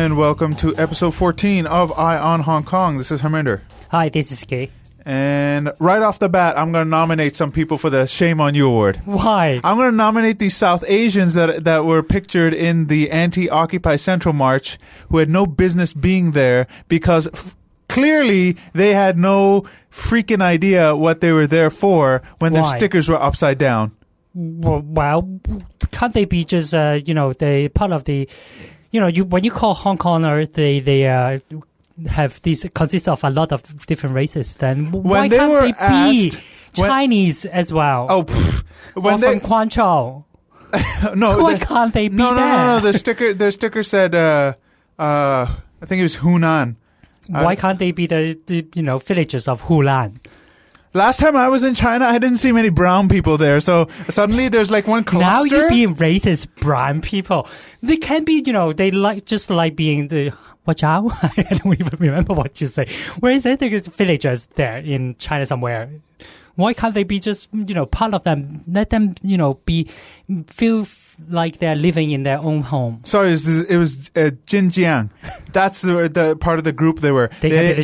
and welcome to episode 14 of Eye on Hong Kong. This is Harminder. Hi, this is Kay. And right off the bat, I'm going to nominate some people for the Shame on You Award. Why? I'm going to nominate these South Asians that were pictured in the anti-Occupy Central March who had no business being there because clearly they had no freaking idea what they were there for when their stickers were upside down. Well, can't they be just, they part of the, when you call Hong Kongers, they have these, consists of a lot of different races, then why can't they be Chinese as well? Oh, when or from Guangzhou? No. Why can't they be No. Their sticker said, I think it was Hunan. Why can't they be the villagers of Hunan? Last time I was in China, I didn't see many brown people there. So suddenly there's like one cluster. Now you're being racist, brown people. They can be, they like being the, watch out. I don't even remember what you say. Where is it? There's villagers there in China somewhere. Why can't they be just, part of them? Let them, feel like they're living in their own home. Sorry, it was Xinjiang. That's the part of the group they were. Their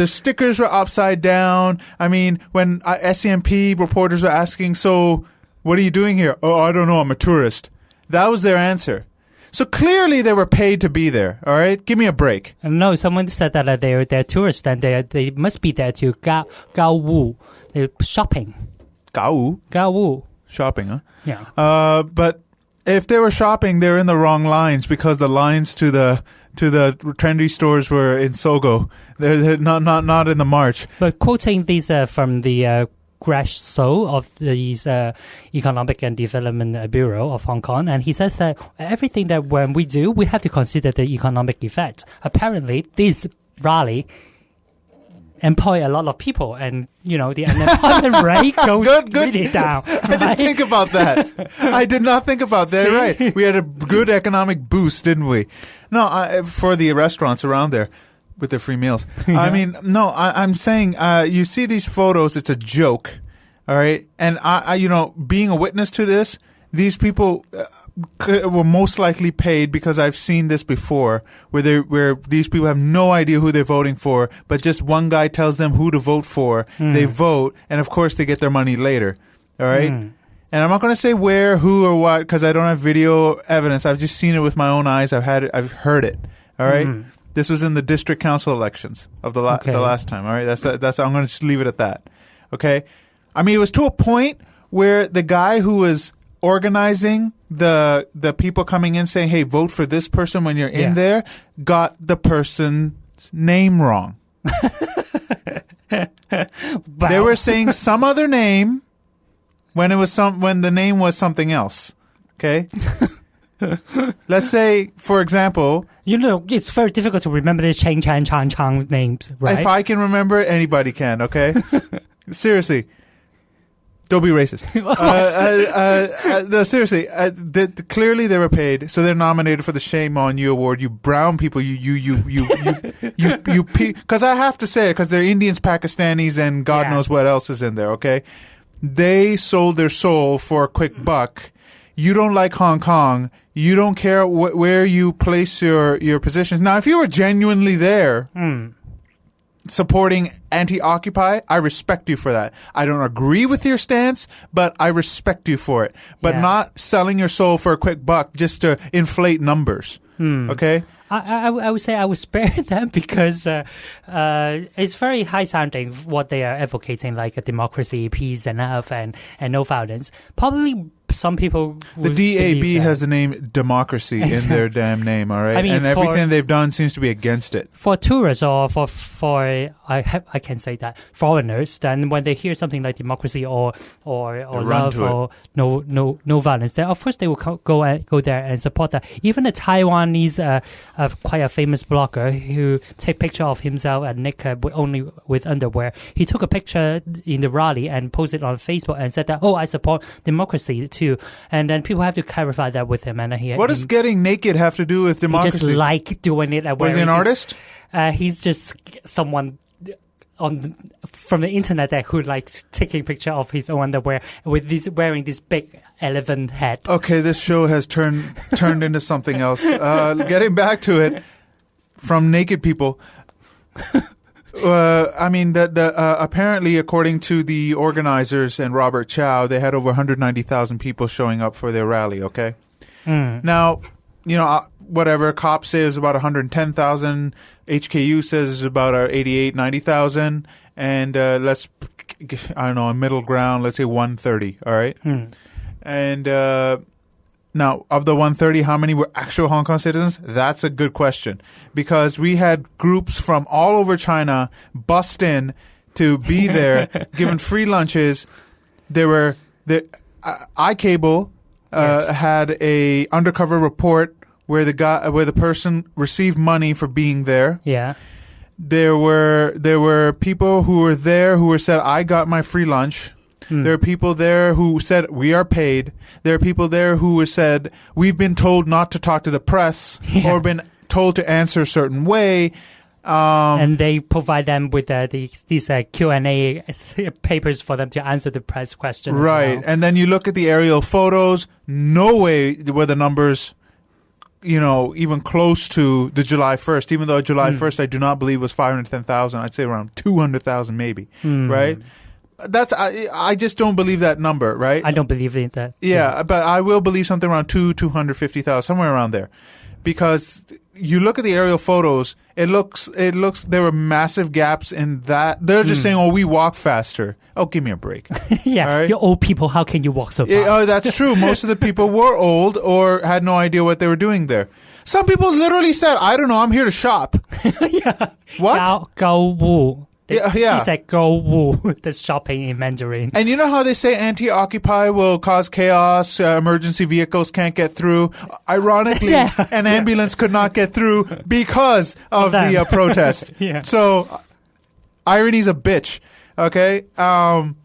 stickers were upside down. I mean, when SCMP reporters were asking, so what are you doing here? Oh, I don't know. I'm a tourist. That was their answer. So clearly they were paid to be there, all right? Give me a break. No, someone said that they're tourists and they must be there to gao wu. They're shopping. Gao wu. Shopping, huh? Yeah. But if they were shopping, they're in the wrong lines because the lines to the trendy stores were in Sogo. They're not in the march. But quoting these from the Crash Soul of the Economic and Development Bureau of Hong Kong, and he says that everything that when we do, we have to consider the economic effect. Apparently, this rally employ a lot of people, and the unemployment rate goes really down. Right? I didn't think about that. I did not think about that. See? Right, we had a good economic boost, didn't we? No, for the restaurants around there. With their free meals. Yeah. I mean, no, I'm saying, you see these photos, it's a joke. All right. And being a witness to this, these people were most likely paid because I've seen this before where these people have no idea who they're voting for, but just one guy tells them who to vote for. They vote. And of course they get their money later. All right. And I'm not going to say where, who, or what, because I don't have video evidence. I've just seen it with my own eyes. I've heard it. All right. This was in the district council elections of the last time. All right, that's I'm going to just leave it at that. Okay, I mean it was to a point where the guy who was organizing the people coming in saying, "Hey, vote for this person when you're in there," got the person's name wrong. Wow. They were saying some other name when the name was something else. Okay. Let's say, for example... it's very difficult to remember the Chang, Chan, Chang, Chang names, right? If I can remember, anybody can, okay? Seriously. Don't be racist. No, seriously. Clearly they were paid, so they're nominated for the Shame on You Award. You brown people, because I have to say it, because they're Indians, Pakistanis, and God knows what else is in there, okay? They sold their soul for a quick buck. You don't like Hong Kong. You don't care where you place your positions. Now, if you were genuinely there supporting anti-Occupy, I respect you for that. I don't agree with your stance, but I respect you for it. But not selling your soul for a quick buck just to inflate numbers. Okay? I would say I would spare them because it's very high-sounding what they are advocating, like a democracy, peace, and love, and no violence. Probably some people the DAB has the name democracy in their damn name, all right? I mean, and everything they've done seems to be against it. For tourists or for I can say that foreigners, then when they hear something like democracy or love or no violence, then of course they will go there and support that. Even the Taiwanese quite a famous blogger who take picture of himself at naked only with underwear. He took a picture in the rally and posted on Facebook and said that, I support democracy too. And then people have to clarify that with him. And what does getting naked have to do with democracy? He just like doing it. Was he an artist? He's just someone from the internet that who likes taking picture of his own underwear with wearing this big elephant head. Okay, this show has turned into something else. Getting back to it, from naked people. I mean, apparently, according to the organizers and Robert Chow, they had over 190,000 people showing up for their rally, okay? Now, whatever, cops say it was about 110,000, HKU says it's about 88, 90,000, and a middle ground, let's say 130, all right? And now, of the 130, how many were actual Hong Kong citizens? That's a good question. Because we had groups from all over China bust in to be there, given free lunches. iCable had a undercover report where the person received money for being there. Yeah. There were people who were there who said, I got my free lunch. There are people there who said, we are paid. There are people there who said, we've been told not to talk to the press or been told to answer a certain way. And they provide them with these Q&A papers for them to answer the press questions. Right. Well. And then you look at the aerial photos. No way were the numbers, even close to the July 1st. Even though July 1st, I do not believe was 510,000. I'd say around 200,000 maybe. Right? I just don't believe that number, right? I don't believe in that. Yeah, but I will believe something around 250,000, somewhere around there. Because you look at the aerial photos, it looks there were massive gaps in that. They're just saying, we walk faster. Oh, give me a break. Yeah, right? You're old people, how can you walk so fast? Oh, that's true. Most of the people were old or had no idea what they were doing there. Some people literally said, I don't know, I'm here to shop. Yeah. What? Go Wu. Yeah. She said go Wu, that's shopping in Mandarin. And you know how they say anti-Occupy will cause chaos, emergency vehicles can't get through? Ironically, an ambulance could not get through because of the protest. Yeah. So, irony's a bitch, okay? And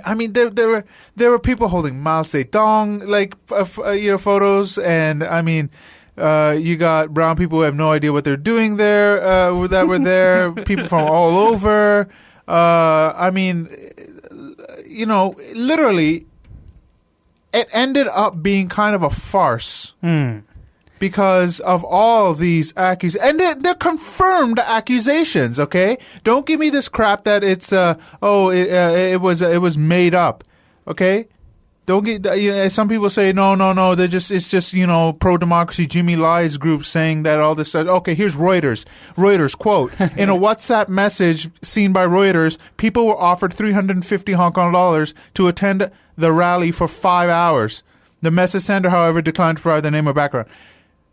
I mean, there were people holding Mao Zedong, photos, and I mean, you got brown people who have no idea what they're doing there, that were there, people from all over. I mean, literally, it ended up being kind of a farce. Because of all these accusations. And they're confirmed accusations, okay? Don't give me this crap that it's, it was made up, okay? Don't get, some people say, no, it's just, pro-democracy, Jimmy Lai's group saying that all this stuff. Okay, here's Reuters. Reuters, quote, in a WhatsApp message seen by Reuters, people were offered 350 Hong Kong dollars to attend the rally for 5 hours. The message sender, however, declined to provide their name or background.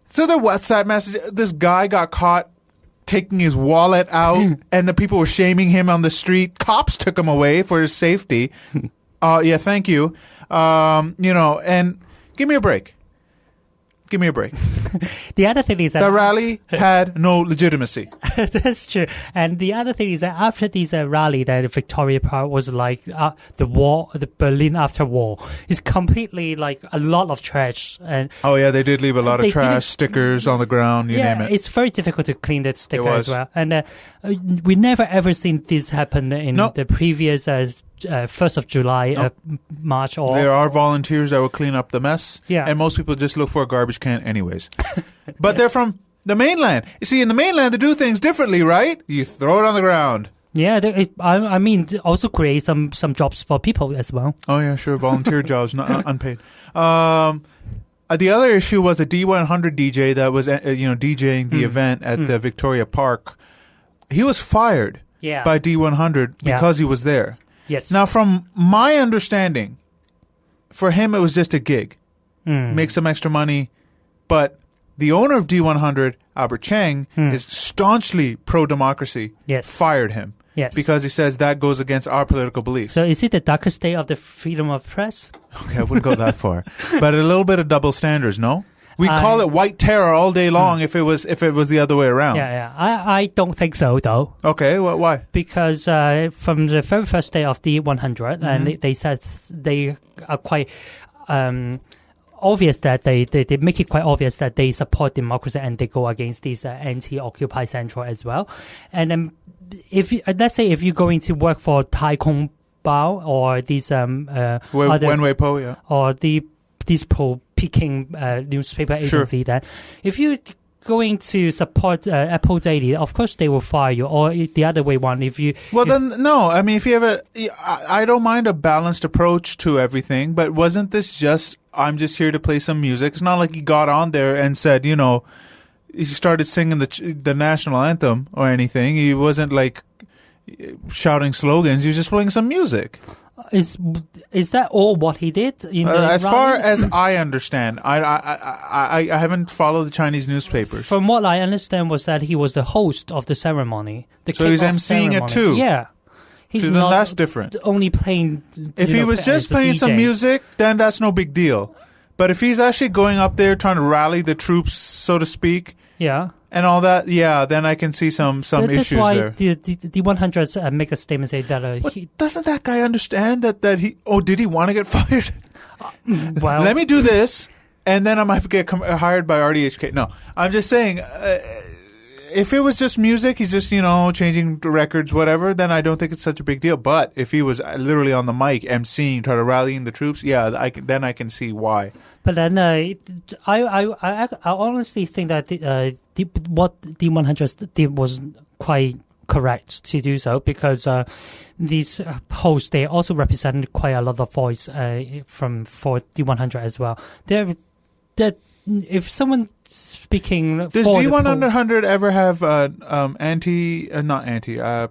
So the WhatsApp message, this guy got caught taking his wallet out and the people were shaming him on the street. Cops took him away for his safety. Yeah, thank you. And give me a break. Give me a break. The other thing is that the rally had no legitimacy. That's true. And the other thing is that after this rally, that Victoria Park was like the Berlin after war. It's completely like a lot of trash. And oh yeah, they did leave a lot of trash, stickers on the ground. You name it. It's very difficult to clean that sticker as well. And we never ever seen this happen in the previous 1st of July march. Or there are volunteers that will clean up the mess. Yeah. And most people just look for a garbage can anyways. But they're from the mainland. You see, in the mainland, they do things differently, right? You throw it on the ground. Yeah, I mean, also create some jobs for people as well. Oh, yeah, sure. Volunteer jobs, not unpaid. The other issue was a D100 DJ that was, DJing the event at the Victoria Park. He was fired by D100 because he was there. Yes. Now, from my understanding, for him, it was just a gig. Make some extra money. But the owner of D100, Albert Cheng, is staunchly pro-democracy. Yes. Fired him. Yes. Because he says that goes against our political beliefs. So is it the darkest day of the freedom of press? Okay, I wouldn't go that far. But a little bit of double standards, no? We call it white terror all day long if it was the other way around. Yeah. I don't think so, though. Okay, why? Because from the very first day of D100, and they said they are quite obvious that they make it quite obvious that they support democracy and they go against these anti-Occupy Central as well. And then let's say if you're going to work for Tai Kung Bao or these Wenwei Po, yeah, or these pro-Peking newspaper agency, sure. that if you going to support Apple Daily, of course they will fire you. Or the other way one, if you... Well, then, no. I mean, if you ever... I don't mind a balanced approach to everything, but wasn't this just, I'm just here to play some music? It's not like he got on there and said, you know, he started singing the national anthem or anything. He wasn't like shouting slogans. He was just playing some music. Is that all what he did? As far as I understand, I haven't followed the Chinese newspapers. From what I understand was that he was the host of the ceremony. So he's emceeing it too? Yeah. So then that's different. Only playing... If he was just playing some music, then that's no big deal. But if he's actually going up there trying to rally the troops, so to speak... Yeah. And all that, yeah, then I can see some issues there. That's why the 100s make a statement saying that... doesn't that guy understand that he... Oh, did he want to get fired? Well... Let me do this, and then I might get hired by RDHK. No, I'm just saying, if it was just music, he's just, changing the records, whatever, then I don't think it's such a big deal. But if he was literally on the mic, emceeing, trying to rallying the troops, yeah, I can see why. But then I honestly think that what D100 did was quite correct to do so, because these hosts, they also represented quite a lot of voice for D100 as well. If someone speaking... Does D100 ever have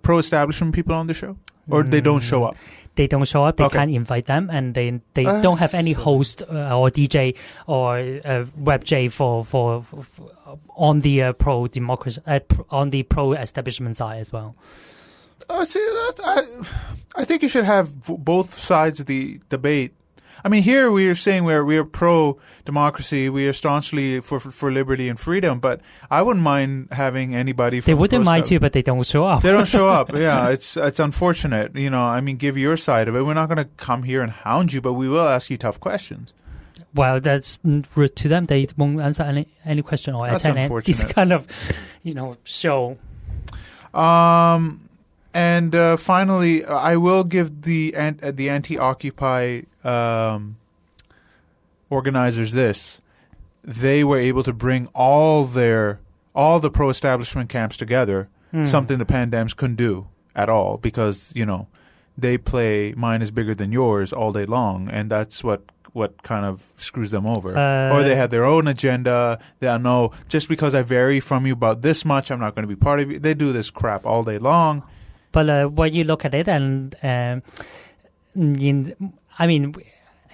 pro-establishment people on the show? Or they don't show up? They don't show up. They Okay. can't invite them, and they don't have any host or DJ or web J for on the pro democracy on the pro establishment side as well. Oh, see, I think you should have both sides of the debate. I mean, here we are saying we are pro-democracy, we are staunchly for liberty and freedom, but I wouldn't mind having anybody from... They wouldn't mind too, but they don't show up. They don't show up, yeah. It's unfortunate. I mean, give your side of it. We're not going to come here and hound you, but we will ask you tough questions. Well, that's rude to them. They won't answer any question or That's attend this kind of, show. And finally, I will give the anti-Occupy organizers this. They were able to bring all the pro-establishment camps together, something the Pandems couldn't do at all, because, they play mine is bigger than yours all day long, and that's what kind of screws them over. Or they have their own agenda. They know, just because I vary from you about this much, I'm not going to be part of you. They do this crap all day long. But when you look at it, and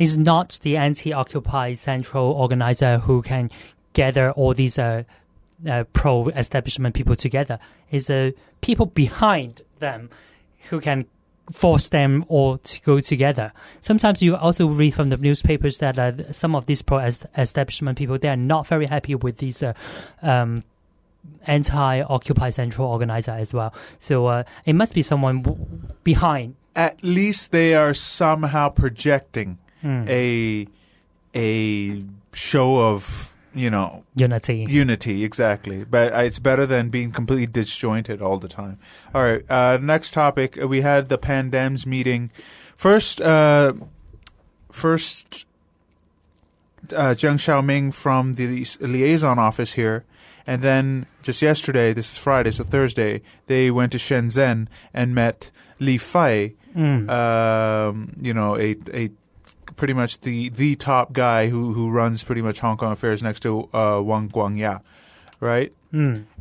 it's not the anti-Occupy Central organizer who can gather all these pro-establishment people together. It's people behind them who can force them all to go together. Sometimes you also read from the newspapers that some of these pro-establishment people, they are not very happy with these anti-Occupy Central organizer as well. So it must be someone behind. At least they are somehow projecting a show of, unity, exactly. But it's better than being completely disjointed all the time. All right, next topic. We had the Pandems meeting. First, Zheng Xiaoming from the liaison office here. And then just yesterday, this is Friday, so Thursday, they went to Shenzhen and met Li Fei, a pretty much the top guy who runs pretty much Hong Kong affairs next to Wang Guangya, right?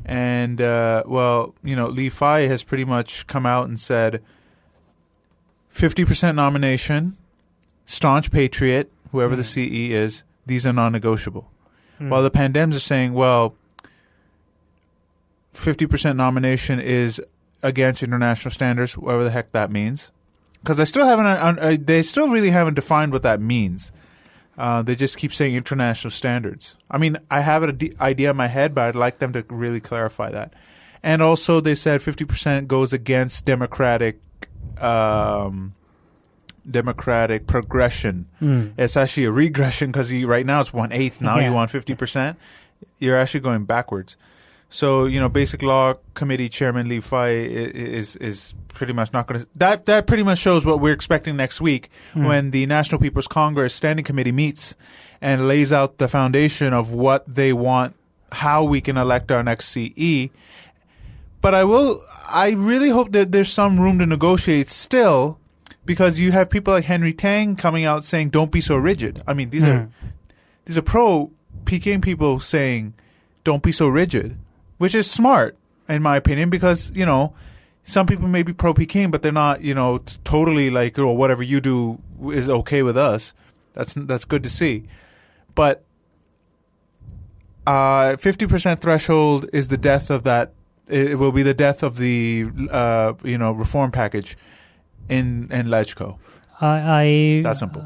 And, Li Fei has pretty much come out and said 50% nomination, staunch patriot, whoever the CE is, these are non-negotiable. While the Pandems are saying, 50% nomination is against international standards, whatever the heck that means. Because they still really haven't defined what that means. They just keep saying international standards. I mean, I have an idea in my head, but I'd like them to really clarify that. And also, they said 50% goes against democratic democratic progression. It's actually a regression because right now it's 1/8. Now you want 50%. You're actually going backwards. So, Basic Law Committee Chairman Li Fai is pretty much not going to... That pretty much shows what we're expecting next week when the National People's Congress Standing Committee meets and lays out the foundation of what they want, how we can elect our next CE. But I really hope that there's some room to negotiate still, because you have people like Henry Tang coming out saying, don't be so rigid. I mean, these are pro-Peking people saying, don't be so rigid. Which is smart, in my opinion, because, some people may be pro-Peking, but they're not, totally like, whatever you do is okay with us. That's good to see. But 50% threshold is the death of that. It will be the death of the, reform package in LegCo. That's simple.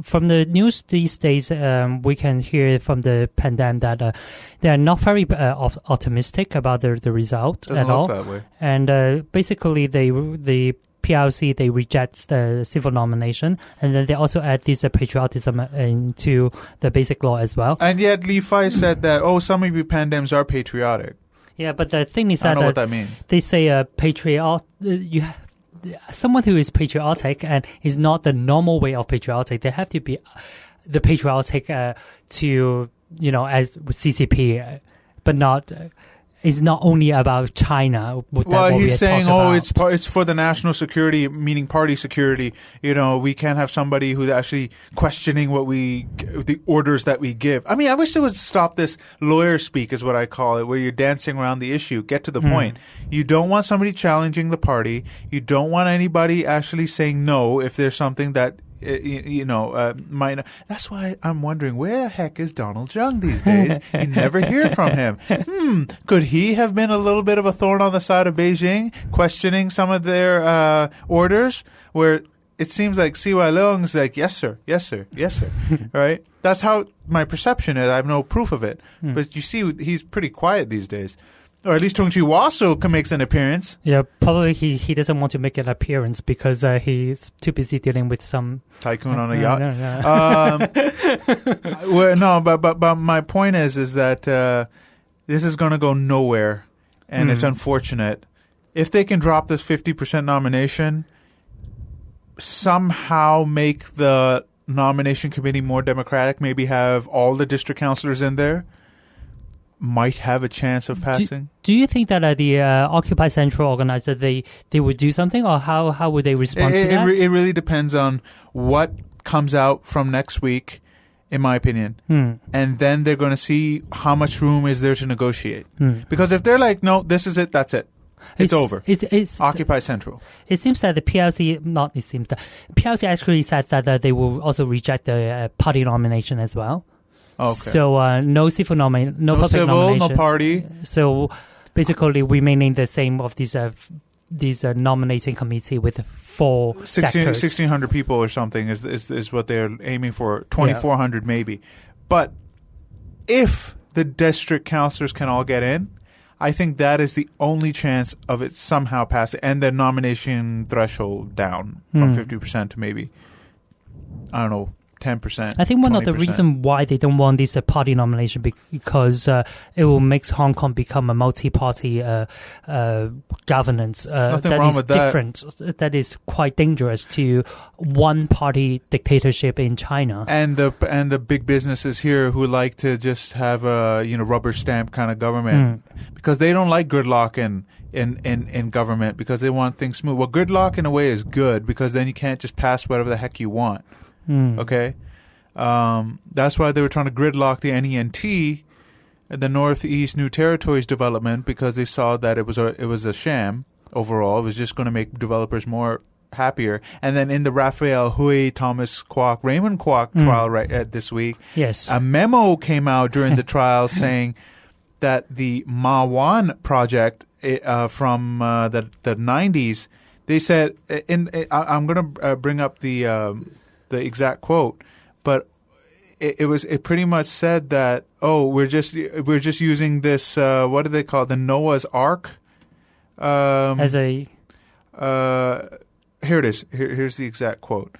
From the news these days, we can hear from the pandemic that they are not very optimistic about the result at all. That way. And basically, the PRC, they reject the civil nomination, and then they also add this patriotism into the basic law as well. And yet, Li Fai said that some of you pandems are patriotic. Yeah, but the thing is I that don't know what that means. They say someone who is patriotic and is not the normal way of patriotic, they have to be the patriotic as CCP, but not. It's not only about China. He's saying, it's for the national security, meaning party security. We can't have somebody who's actually questioning the orders that we give. I mean, I wish they would stop this lawyer speak, is what I call it, where you're dancing around the issue. Get to the point. You don't want somebody challenging the party. You don't want anybody actually saying no if there's something that might. That's why I'm wondering, where the heck is Donald Young these days? You never hear from him. Could he have been a little bit of a thorn on the side of Beijing, questioning some of their orders, where it seems like CY Leung's like, yes sir, yes sir, yes sir, right? That's how my perception is. I have no proof of it, but you see, he's pretty quiet these days. Or at least Tung Chi also makes an appearance. Yeah, probably he doesn't want to make an appearance because he's too busy dealing with some tycoon on a yacht. But my point is that this is going to go nowhere, and it's unfortunate. If they can drop this 50% nomination, somehow make the nomination committee more democratic, maybe have all the district councillors in there, might have a chance of passing. Do you think that the Occupy Central organizer, they would do something, or how would they respond to that? It really depends on what comes out from next week, in my opinion. And then they're going to see how much room is there to negotiate. Because if they're like, no, this is it, that's it. It's over. It's Occupy Central. It seems that the PLC, PLC actually said that they will also reject the party nomination as well. Okay. So no civil nomination, no public civil, nomination, no party. So basically, remaining the same of these nominating committee with 1,600 people or something is what they're aiming for. 2,400 maybe. But if the district councillors can all get in, I think that is the only chance of it somehow passing, and the nomination threshold down from 50% to maybe, I don't know, 10%. I think one 20%. of the reasons why they don't want this party nomination because it will make Hong Kong become a multi-party governance nothing that wrong is with that. different. That is quite dangerous to one-party dictatorship in China. And the big businesses here who like to just have a rubber stamp kind of government because they don't like gridlock in government because they want things smooth. Well, gridlock in a way is good because then you can't just pass whatever the heck you want. Okay, that's why they were trying to gridlock the NENT, the Northeast New Territories development, because they saw that it was a sham overall. It was just going to make developers more happier. And then in the Raphael Hui, Thomas Kwok, Raymond Kwok trial this week, yes, a memo came out during the trial saying that the Ma Wan project from the 90s, they said I'm going to bring up the exact quote, but it pretty much said that we're just using this what do they call it, the Noah's Ark as a here it is. Here's the exact quote.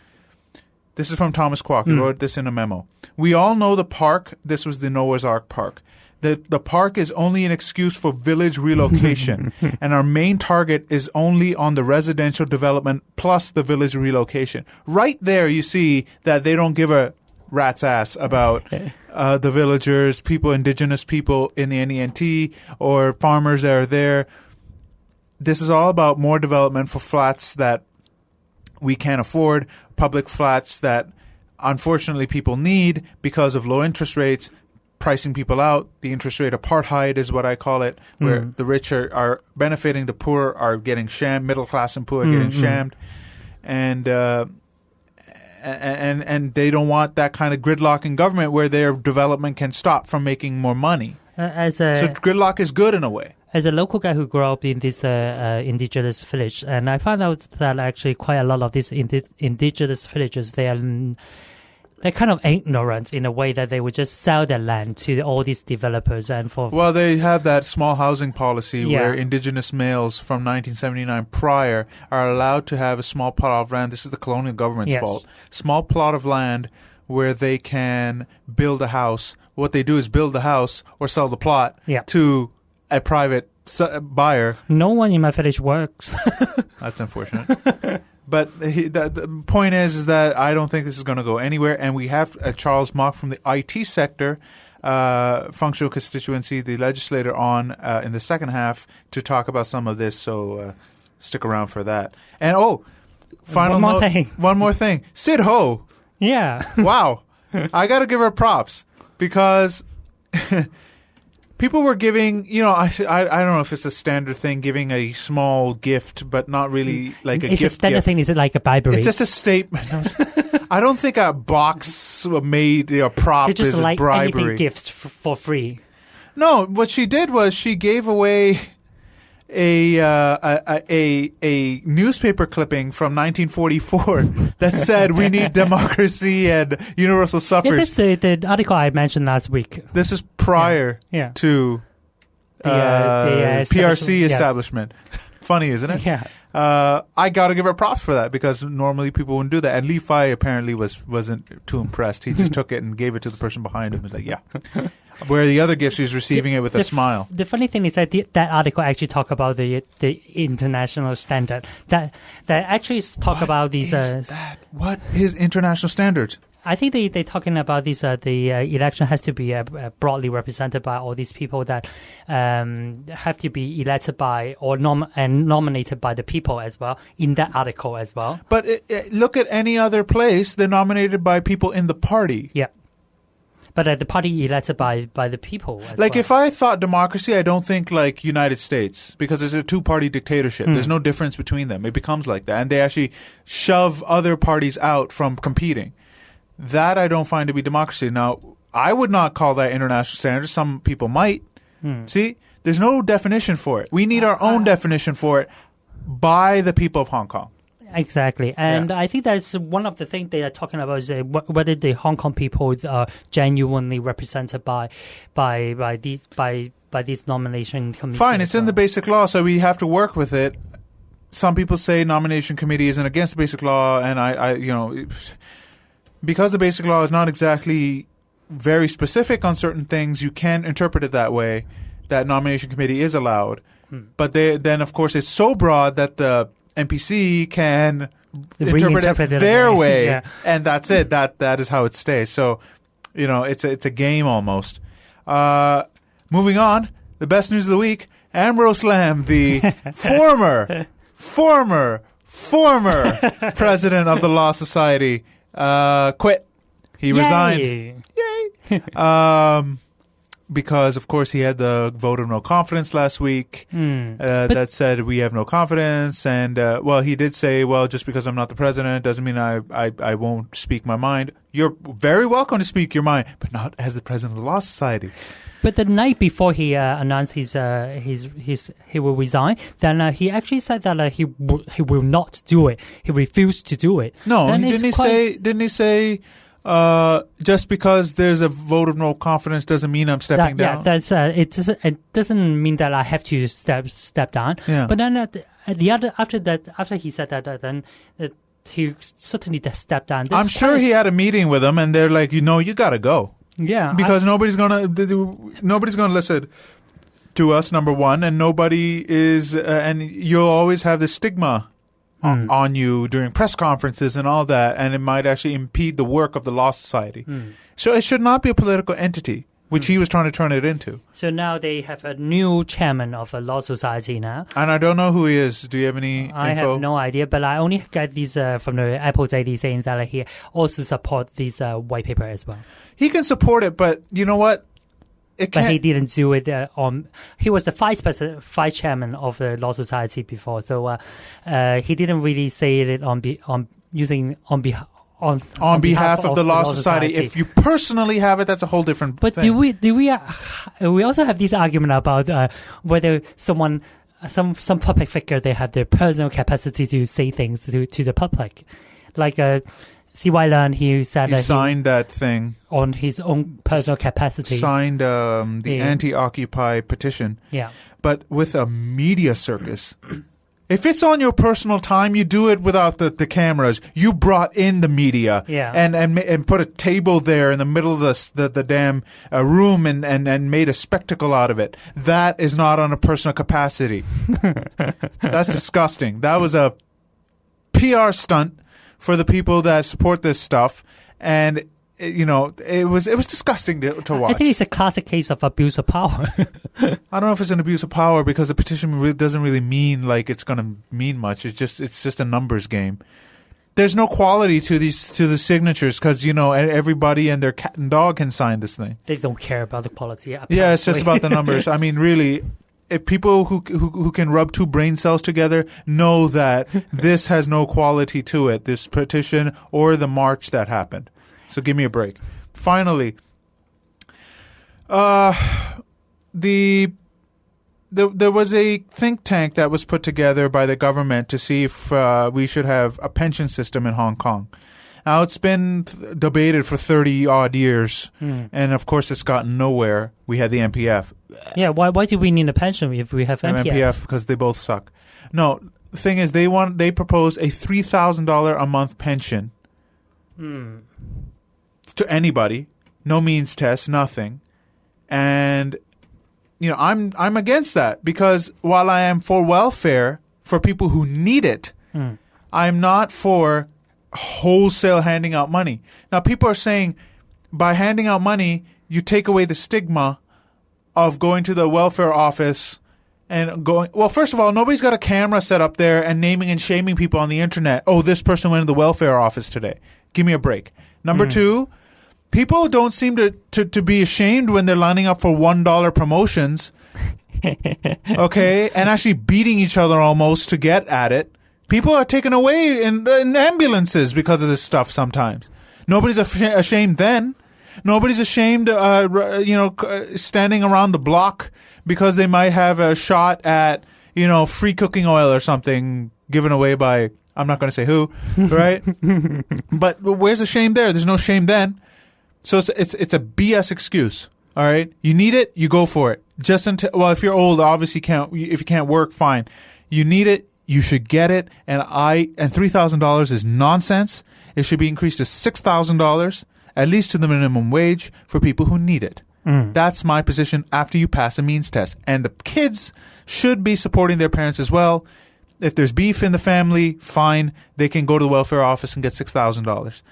This is from Thomas Kwok. He wrote this in a memo. We all know the park. This was the Noah's Ark Park. The park is only an excuse for village relocation, and our main target is only on the residential development plus the village relocation. Right there, you see that they don't give a rat's ass about the villagers, indigenous people in the NENT, or farmers that are there. This is all about more development for flats that we can't afford, public flats that unfortunately people need because of low interest rates, pricing people out. The interest rate apartheid is what I call it, where the rich are benefiting, the poor are getting shammed, middle class and poor are getting shammed. And they don't want that kind of gridlock in government where their development can stop from making more money. So gridlock is good in a way. As a local guy who grew up in this indigenous village, and I found out that actually quite a lot of these indigenous villages, they're kind of ignorant in a way that they would just sell their land to all these developers Well, they have that small housing policy where indigenous males from 1979 prior are allowed to have a small plot of land. This is the colonial government's fault. Small plot of land where they can build a house. What they do is build the house or sell the plot to a private buyer. No one in my village works. That's unfortunate. But the point is that I don't think this is going to go anywhere. And we have Charles Mok from the IT sector, functional constituency, the legislator, on in the second half to talk about some of this. So stick around for that. And final note, one more thing. Sid Ho. Yeah. Wow. I got to give her props because people were giving, I don't know if it's a standard thing, giving a small gift, but not really like a gift. It's a standard thing. Is it like a bribery? It's just a statement. I don't think a box made a prop it's just is like bribery. Anything gifts for free. No, what she did was she gave away a newspaper clipping from 1944 that said we need democracy and universal suffrage. Yeah, that's the article I mentioned last week. This is prior to the PRC establishment. Funny, isn't it? Yeah. I got to give her props for that because normally people wouldn't do that. And Li Fai apparently wasn't too impressed. He just took it and gave it to the person behind him. He was like, yeah. Where the other gifts, he's receiving it with a smile. The funny thing is that that article actually talk about the international standard. That actually talk about these. What is international standards? I think they talking about this. The election has to be broadly represented by all these people that have to be elected by or nominated by the people as well in that article as well. But look at any other place; they're nominated by people in the party. Yeah. But the party elected by the people. Like if I thought democracy, I don't think like United States because it's a two-party dictatorship. There's no difference between them. It becomes like that. And they actually shove other parties out from competing. That I don't find to be democracy. Now, I would not call that international standards. Some people might. See, there's no definition for it. We need our own definition for it by the people of Hong Kong. Exactly. And I think that's one of the things they are talking about is whether the Hong Kong people are genuinely represented by these nomination committees. Fine, it's in the basic law, so we have to work with it. Some people say nomination committee isn't against the basic law, and I because the basic law is not exactly very specific on certain things, you can interpret it that way, that nomination committee is allowed. But then, of course, it's so broad that the NPC can interpret it their way, and that's it. That is how it stays. So, it's a game almost. Moving on, the best news of the week: Ambrose Lamb, the former president of the Law Society, quit. He resigned. Yay! Because, of course, he had the vote of no confidence last week that said we have no confidence. And, he did say, just because I'm not the president doesn't mean I won't speak my mind. You're very welcome to speak your mind, but not as the president of the Law Society. But the night before he announced he will resign, then he actually said that he will not do it. He refused to do it. No, didn't he say just because there's a vote of no confidence doesn't mean I'm stepping down. Yeah, that's it doesn't mean that I have to step down. Yeah. But then after he said that, then he certainly stepped down. I'm sure he had a meeting with them, and they're like, you gotta go. Yeah, because nobody's gonna listen to us, number one, and nobody is, and you'll always have this stigma on you during press conferences and all that, and it might actually impede the work of the Law Society. So it should not be a political entity, which he was trying to turn it into. So now they have a new chairman of the Law Society now. And I don't know who he is. Do you have any info? I have no idea, but I only get these from the Apple JD saying that he also support this white paper as well. He can support it, but you know what? But he didn't do it he was the vice chairman of the Law Society before, so he didn't really say it on behalf of the Law Society. If you personally have it, that's a whole different thing. But we also have this argument about whether some public figure, they have their personal capacity to say things to the public, like C.Y. Leung, he said he signed that thing on his own personal capacity. Signed the anti-Occupy petition. Yeah. But with a media circus, if it's on your personal time, you do it without the cameras. You brought in the media, and put a table there in the middle of the damn room and made a spectacle out of it. That is not on a personal capacity. That's disgusting. That was a PR stunt for the people that support this stuff, and it was disgusting to watch. I think it's a classic case of abuse of power. I don't know if it's an abuse of power, because the petition really doesn't really mean like it's going to mean much. It's just a numbers game. There's no quality to the signatures, because everybody and their cat and dog can sign this thing. They don't care about the quality. Apparently. Yeah, it's just about the numbers. I mean, really. If people who can rub two brain cells together know that this has no quality to it, this petition or the march that happened. So give me a break. Finally, there was a think tank that was put together by the government to see if we should have a pension system in Hong Kong. Now, it's been debated for 30-odd years, and of course it's gotten nowhere. We had the MPF. Yeah, why do we need a pension if we have MPF? MPF, because they both suck. No, the thing is, they propose a $3,000 a month pension to anybody, no means test, nothing. And, I'm against that, because while I am for welfare for people who need it, I'm not for wholesale handing out money. Now, people are saying by handing out money, you take away the stigma of going to the welfare office and going. Well, first of all, nobody's got a camera set up there and naming and shaming people on the internet. Oh, this person went to the welfare office today. Give me a break. Number two, people don't seem to be ashamed when they're lining up for $1 promotions. Okay, and actually beating each other almost to get at it. People are taken away in ambulances because of this stuff sometimes. Nobody's ashamed then. Nobody's ashamed, standing around the block because they might have a shot at, free cooking oil or something given away by, I'm not going to say who, right? But where's the shame there? There's no shame then. So it's a BS excuse. All right. You need it, you go for it. Just until, if you're old, obviously if you can't work, fine. You need it. You should get it, and $3,000 is nonsense. It should be increased to $6,000, at least to the minimum wage, for people who need it. That's my position after you pass a means test. And the kids should be supporting their parents as well. If there's beef in the family, fine. They can go to the welfare office and get $6,000.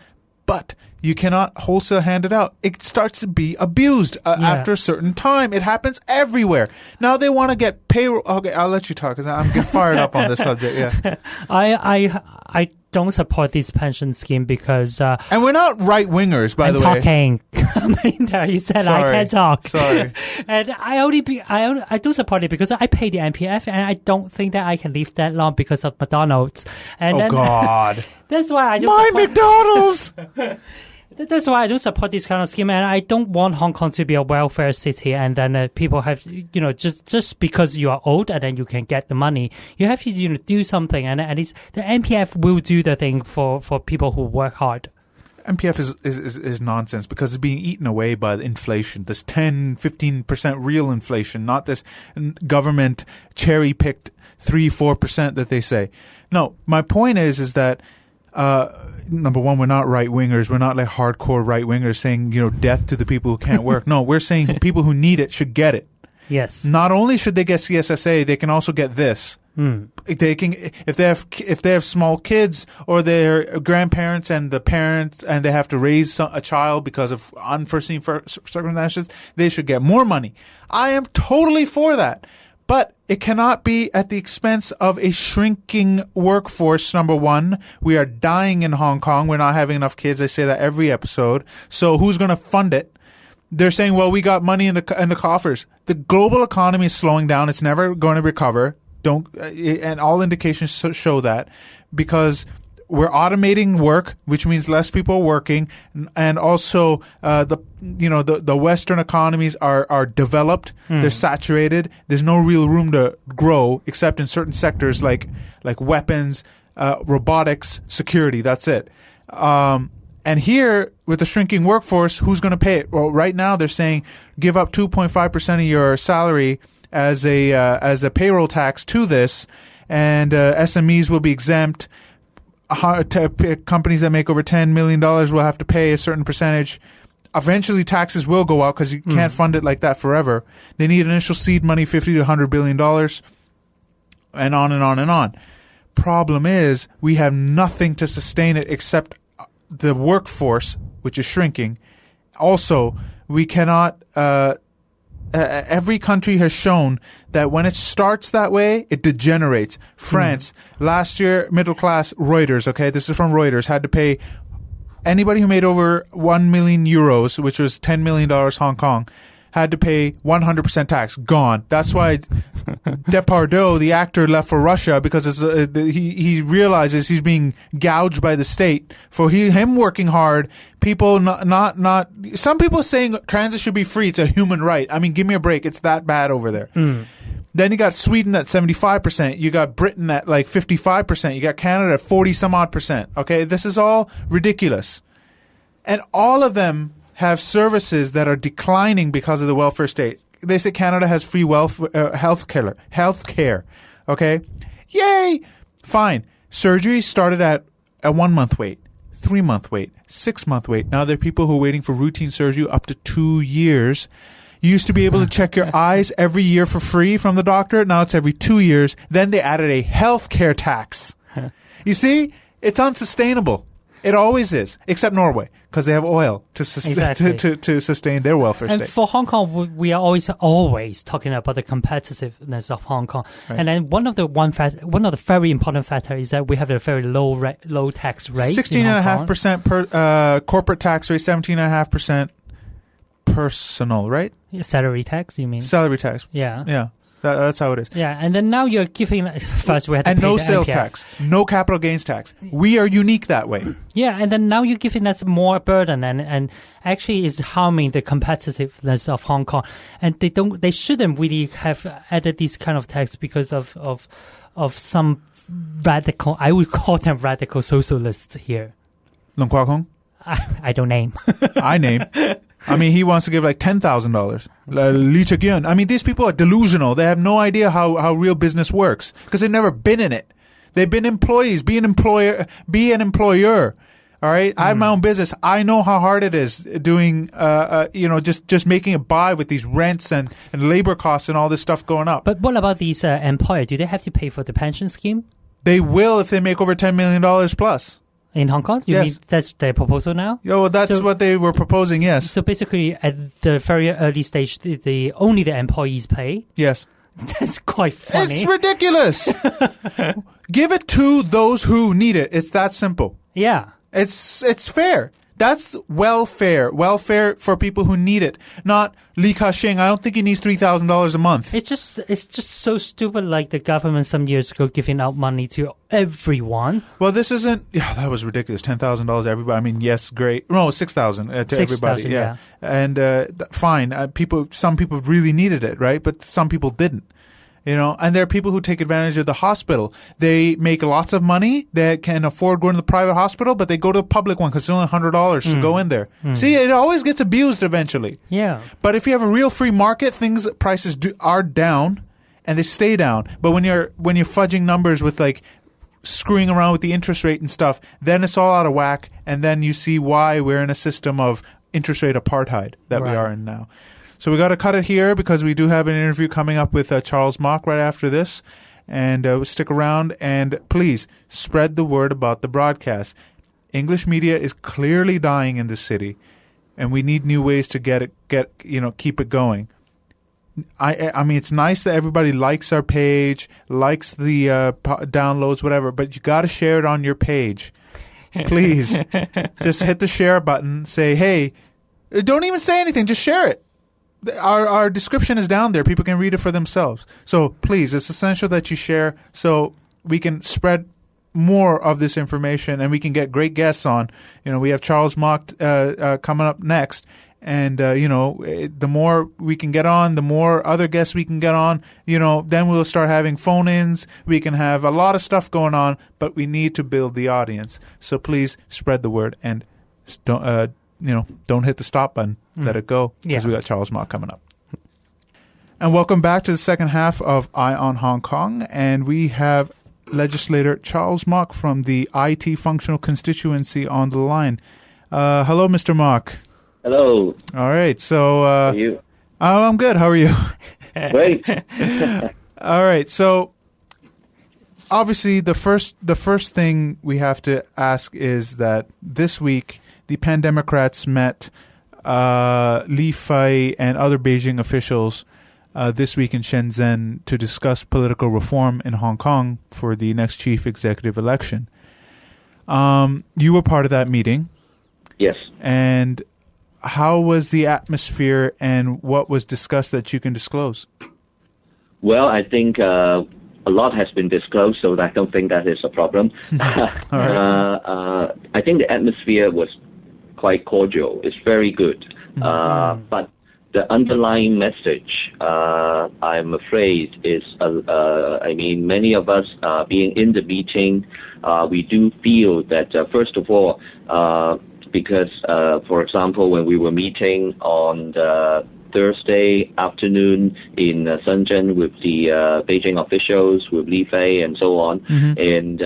But you cannot wholesale hand it out. It starts to be abused after a certain time. It happens everywhere. Now they want to get payroll. Okay, I'll let you talk because I'm getting fired up on this subject. Yeah, I don't support this pension scheme because and we're not right wingers, by the way. Talking. You said Sorry. I can't talk. Sorry. And I do support it because I pay the MPF and I don't think that I can live that long because of McDonald's. And God. That's why I don't McDonald's. That's why I don't support this kind of scheme, and I don't want Hong Kong to be a welfare city. And then people have, just because you are old and then you can get the money, you have to, do something. And at least the MPF will do the thing for people who work hard. MPF is nonsense because it's being eaten away by the inflation. This 10-15% real inflation, not this government cherry-picked 3-4% that they say. No, my point is that number one, we're not right-wingers. We're not like hardcore right-wingers saying, death to the people who can't work. No, we're saying people who need it should get it. Yes. Not only should they get CSSA, they can also get this. They can, if they have small kids or their grandparents and the parents and they have to raise a child because of unforeseen circumstances, they should get more money. I am totally for that. But it cannot be at the expense of a shrinking workforce, number one. We are dying in Hong Kong. We're not having enough kids. I say that every episode. So who's going to fund it? They're saying, well, we got money in the coffers. The global economy is slowing down. It's never going to recover. And all indications show that, because we're automating work, which means less people are working, and also the Western economies are developed. They're saturated. There's no real room to grow except in certain sectors like weapons, robotics, security. That's it. And here, with the shrinking workforce, who's going to pay it? Well, right now they're saying give up 2.5% of your salary as a payroll tax to this, and SMEs will be exempt. Companies that make over $10 million will have to pay a certain percentage. Eventually, taxes will go up because you can't fund it like that forever. They need initial seed money, $50 to $100 billion, and on and on and on. Problem is, we have nothing to sustain it except the workforce, which is shrinking. Also, we cannot... every country has shown that when it starts that way, it degenerates. France, last year, middle class, Reuters, okay, this is from Reuters, had to pay anybody who made over 1 million euros, which was $10 million Hong Kong, had to pay 100% tax. Gone. That's why Depardieu, the actor, left for Russia, because he realizes he's being gouged by the state for him working hard. People not some people saying transit should be free. It's a human right. I mean, give me a break. It's that bad over there. Then you got Sweden at 75%. You got Britain at like 55%. You got Canada at 40 some odd percent. Okay, this is all ridiculous, and all of them have services that are declining because of the welfare state. They say Canada has free health care. Okay, yay, fine. Surgery started at a 1 month wait, 3 month wait, 6 month wait. Now there are people who are waiting for routine surgery up to 2 years. You used to be able to check your eyes every year for free from the doctor. Now it's every 2 years. Then they added a healthcare tax. You see, it's unsustainable. It always is, except Norway, because they have oil to sustain their welfare state. And for Hong Kong, we are always talking about the competitiveness of Hong Kong. Right. And then one of the very important factors is that we have a very low tax rate. 16.5% per corporate tax rate, 17.5% personal, right? Salary tax, you mean? Salary tax. Yeah. Yeah. That's how it is. Yeah, and then now you're giving... First, we have to and pay no the sales MPF. tax, no capital gains tax. We are unique that way. Yeah, and then now you're giving us more burden, and actually is harming the competitiveness of Hong Kong. And they shouldn't really have added these kind of tax because of some radical... I would call them radical socialists here. Long Kwa Kong? I don't name. I name. I mean, he wants to give like $10,000. Lee Cheuk-yun. I mean, these people are delusional. They have no idea how real business works because they've never been in it. They've been employees. Be an employer. All right. I have my own business. I know how hard it is doing, just making it by with these rents and labor costs and all this stuff going up. But what about these employers? Do they have to pay for the pension scheme? They will if they make over $10 million plus. In Hong Kong? You mean that's their proposal now? Yeah, well, that's what they were proposing, yes. So basically, at the very early stage, only the employees pay? Yes. That's quite funny. It's ridiculous. Give it to those who need it. It's that simple. Yeah. It's fair. That's welfare for people who need it. Not Li Ka-shing. I don't think he needs $3,000 a month. It's just so stupid. Like the government some years ago giving out money to everyone. Well, this isn't. Yeah, that was ridiculous. $10,000 everybody. I mean, yes, great. No, $6,000 to everybody. Yeah. And fine. Some people really needed it, right? But some people didn't. And there are people who take advantage of the hospital. They make lots of money. They can afford going to the private hospital, but they go to the public one because it's only $100 to go in there. See, it always gets abused eventually. Yeah. But if you have a real free market, prices are down and they stay down. But when you're fudging numbers with like screwing around with the interest rate and stuff, then it's all out of whack. And then you see why we're in a system of interest rate apartheid that we are in now. So we got to cut it here because we do have an interview coming up with Charles Mok right after this. And stick around and please spread the word about the broadcast. English media is clearly dying in this city, and we need new ways to keep it going. I mean, it's nice that everybody likes our page, likes the downloads, whatever, but you got to share it on your page. Please, just hit the share button. Say, hey, don't even say anything. Just share it. Our description is down there. People can read it for themselves. So please, it's essential that you share so we can spread more of this information and we can get great guests on. We have Charles Mok coming up next. And, the more we can get on, the more other guests we can get on, then we'll start having phone-ins. We can have a lot of stuff going on, but we need to build the audience. So please spread the word and don't hit the stop button. Let it go because we got Charles Mok coming up. And welcome back to the second half of Eye on Hong Kong. And we have Legislator Charles Mok from the IT Functional Constituency on the line. Hello, Mr. Mok. Hello. All right. So, how are you? I'm good. How are you? Great. All right. So, obviously, the first thing we have to ask is that this week the Pan-Democrats met Li Fei and other Beijing officials this week in Shenzhen to discuss political reform in Hong Kong for the next chief executive election. You were part of that meeting. Yes. And how was the atmosphere and what was discussed that you can disclose? Well, I think a lot has been disclosed, so I don't think that is a problem. I think the atmosphere was quite cordial. It's very good. But the underlying message, I'm afraid, is, many of us being in the meeting, we do feel that, first of all, because, for example, when we were meeting on Thursday afternoon in Shenzhen with the Beijing officials, with Li Fei and so on, and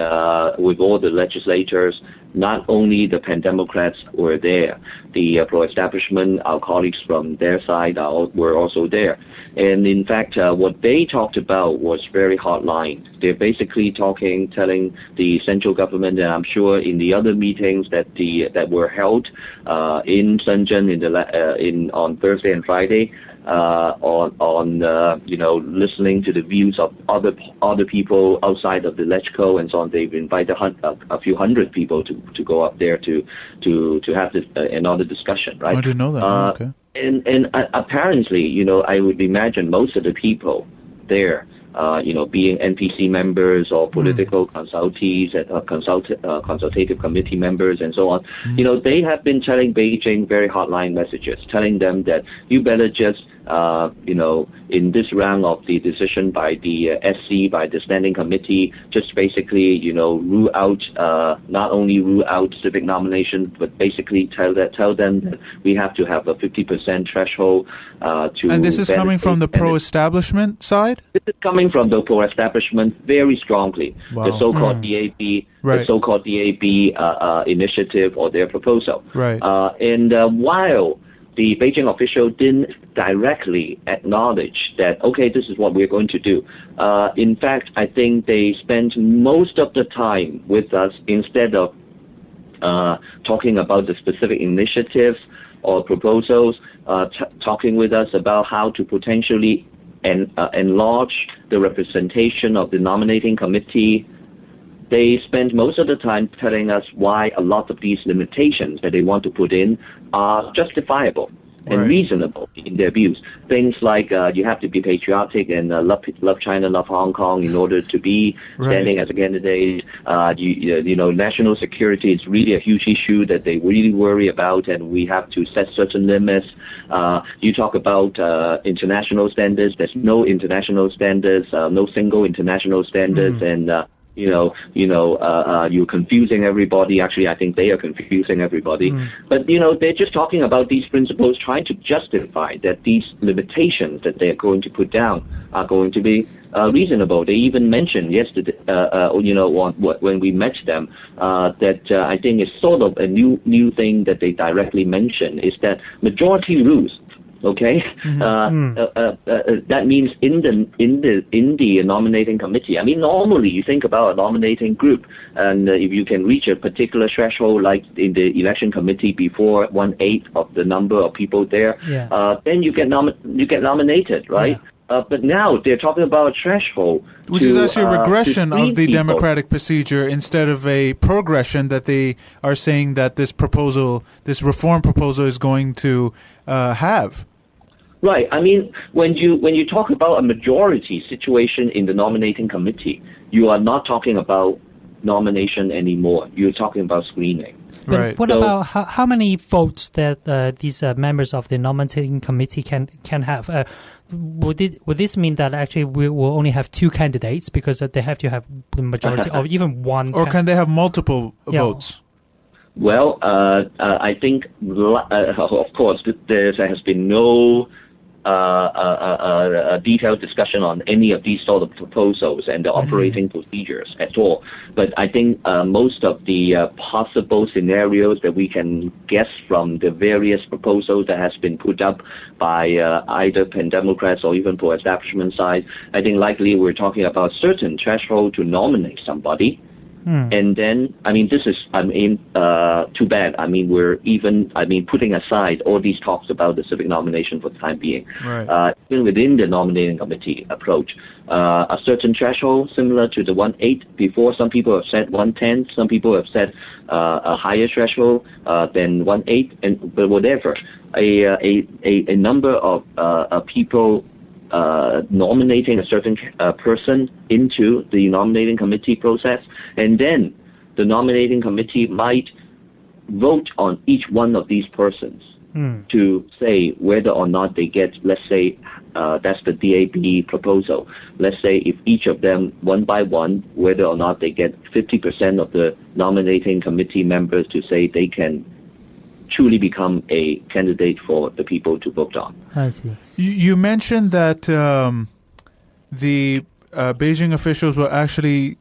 with all the legislators, not only the Pan-Democrats were there, the pro-establishment, our colleagues from their side were also there. And in fact, what they talked about was very hardline. They're basically telling the central government, and I'm sure in the other meetings that were held in Shenzhen on Thursday and Friday, listening to the views of other people outside of the LegCo and so on. They've invited a few hundred people to go up there to have another discussion, right? I didn't know that. Okay. And apparently, I would imagine most of the people there, being NPC members or political consultees, consultative committee members and so on, they have been telling Beijing very hardline messages, telling them that you better just, in this round of the decision by the SC, by the standing committee, just basically, rule out, not only rule out civic nominations, but basically tell them that we have to have a 50% threshold to. And this is coming from the pro-establishment side? This is coming from the pro-establishment very strongly. Wow. The so-called DAB, right. The so-called DAB initiative or their proposal. Right. And while the Beijing official didn't directly acknowledge that, okay, this is what we're going to do. In fact, I think they spent most of the time with us instead of talking about the specific initiatives or proposals, talking with us about how to potentially enlarge the representation of the nominating committee. They spend most of the time telling us why a lot of these limitations that they want to put in are justifiable. and reasonable in their views. Things like you have to be patriotic and love China, love Hong Kong in order to be standing as a candidate. National security is really a huge issue that they really worry about, and we have to set certain limits. You talk about international standards. There's no international standards, no single international standards, and you're confusing everybody. Actually, I think they are confusing everybody. But, they're just talking about these principles, trying to justify that these limitations that they're going to put down are going to be reasonable. They even mentioned yesterday, when we met them, that I think is sort of a new thing that they directly mentioned is that majority rules. Okay, that means in the nominating committee. I mean, normally you think about a nominating group, and if you can reach a particular threshold, like in the election committee, before 1/8 of the number of people there, then you get nominated, right? But now they're talking about a threshold, which is actually a regression of the democratic procedure instead of a progression that they are saying that this reform proposal is going to have. Right. I mean, when you talk about a majority situation in the nominating committee, you are not talking about nomination anymore. You're talking about screening. But what about how many votes that these members of the nominating committee can have? Would this mean that actually we will only have 2 candidates because they have to have the majority, or even one? Or can they have multiple votes? Well, I think, of course, there has been no a detailed discussion on any of these sort of proposals and the operating procedures at all. But I think most of the possible scenarios that we can guess from the various proposals that has been put up by either Pan-Democrats or even pro-establishment side, I think likely we're talking about certain threshold to nominate somebody. And then, this is, too bad. We're putting aside all these talks about the civic nomination for the time being. Even within the nominating committee approach, a certain threshold similar to the 1/8 before. Some people have said 1/10. Some people have said a higher threshold than 1/8, but whatever. A number of people nominating a certain person into the nominating committee process, and then the nominating committee might vote on each one of these persons to say whether or not they get, let's say, that's the DAB proposal. Let's say if each of them, one by one, whether or not they get 50% of the nominating committee members to say they can truly become a candidate for the people to vote on. I see. You mentioned that the Beijing officials were actually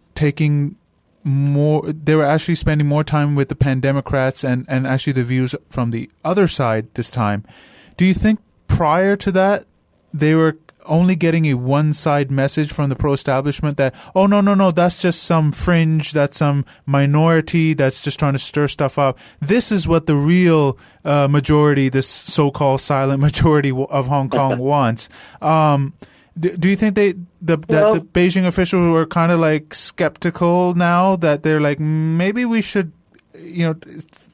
they were actually spending more time with the Pan-Democrats and actually the views from the other side this time. Do you think prior to that they were only getting a one-side message from the pro-establishment that, oh, no, that's just some fringe, that's some minority that's just trying to stir stuff up. This is what the real majority, this so-called silent majority of Hong Kong wants. Do you think that the Beijing officials were kind of like skeptical now that they're like, maybe we should,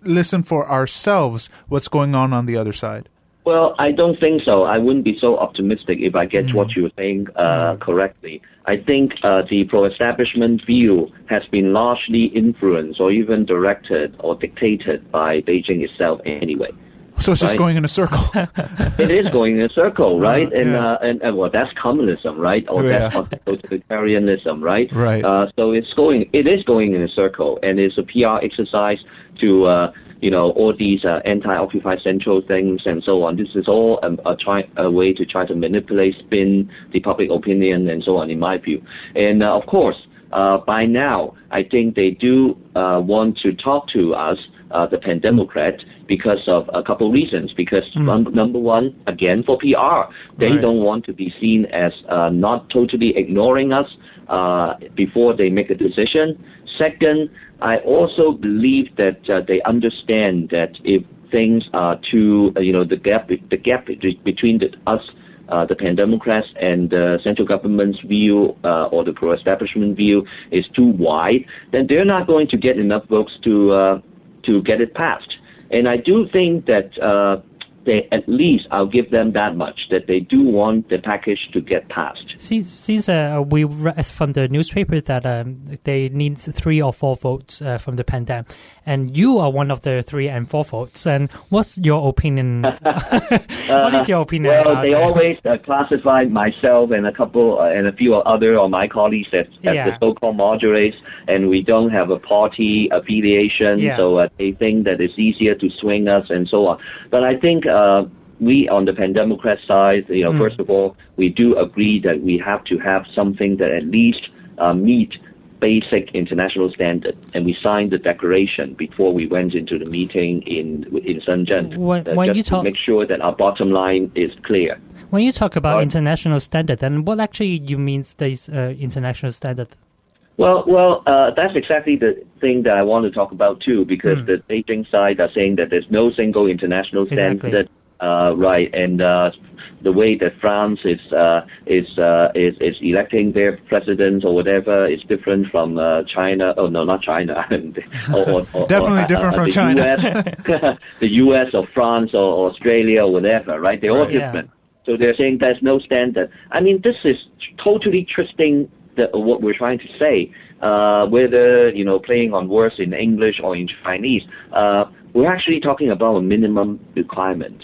listen for ourselves what's going on the other side? Well, I don't think so. I wouldn't be so optimistic if I get what you were saying correctly. I think the pro-establishment view has been largely influenced or even directed or dictated by Beijing itself anyway. So it's just going in a circle. It is going in a circle, right? And well, that's communism, right? Or that's totalitarianism, right? Right. So it is going in a circle, and it's a PR exercise to all these anti-Occupy Central things and so on. This is all a way to try to manipulate, spin the public opinion and so on, in my view. And of course, by now, I think they do want to talk to us, the Pan-Democrat, because of a couple of reasons. Because number one, again, for PR, they don't want to be seen as not totally ignoring us before they make a decision. Second, I also believe that they understand that if things are too, the gap between us, the Pan-Democrats, and the central government's view or the pro-establishment view is too wide, then they're not going to get enough votes to get it passed. And I do think that they at least, I'll give them that much, that they do want the package to get passed. Since we read from the newspaper that they need 3 or 4 votes from the pandemic, and you are one of the 3 and 4 votes. And what's your opinion? What is your opinion? Well, they always classify myself and a few other of my colleagues as the so-called moderates, and we don't have a party affiliation, so they think that it's easier to swing us and so on. But I think we on the Pan-Democrat side, first of all, we do agree that we have to have something that at least meet basic international standard, and we signed the declaration before we went into the meeting in Shenzhen, to make sure that our bottom line is clear. When you talk about international standard, then what actually you mean this international standard? Well, that's exactly the thing that I want to talk about too, because the Beijing side are saying that there's no single international standard, right? And the way that France is electing their president or whatever is different from China. Oh no, not China. Definitely different from China. The U.S. or France or Australia or whatever, right? They're all different. So they're saying there's no standard. I mean, this is totally twisting what we're trying to say, whether, playing on words in English or in Chinese, we're actually talking about a minimum requirement.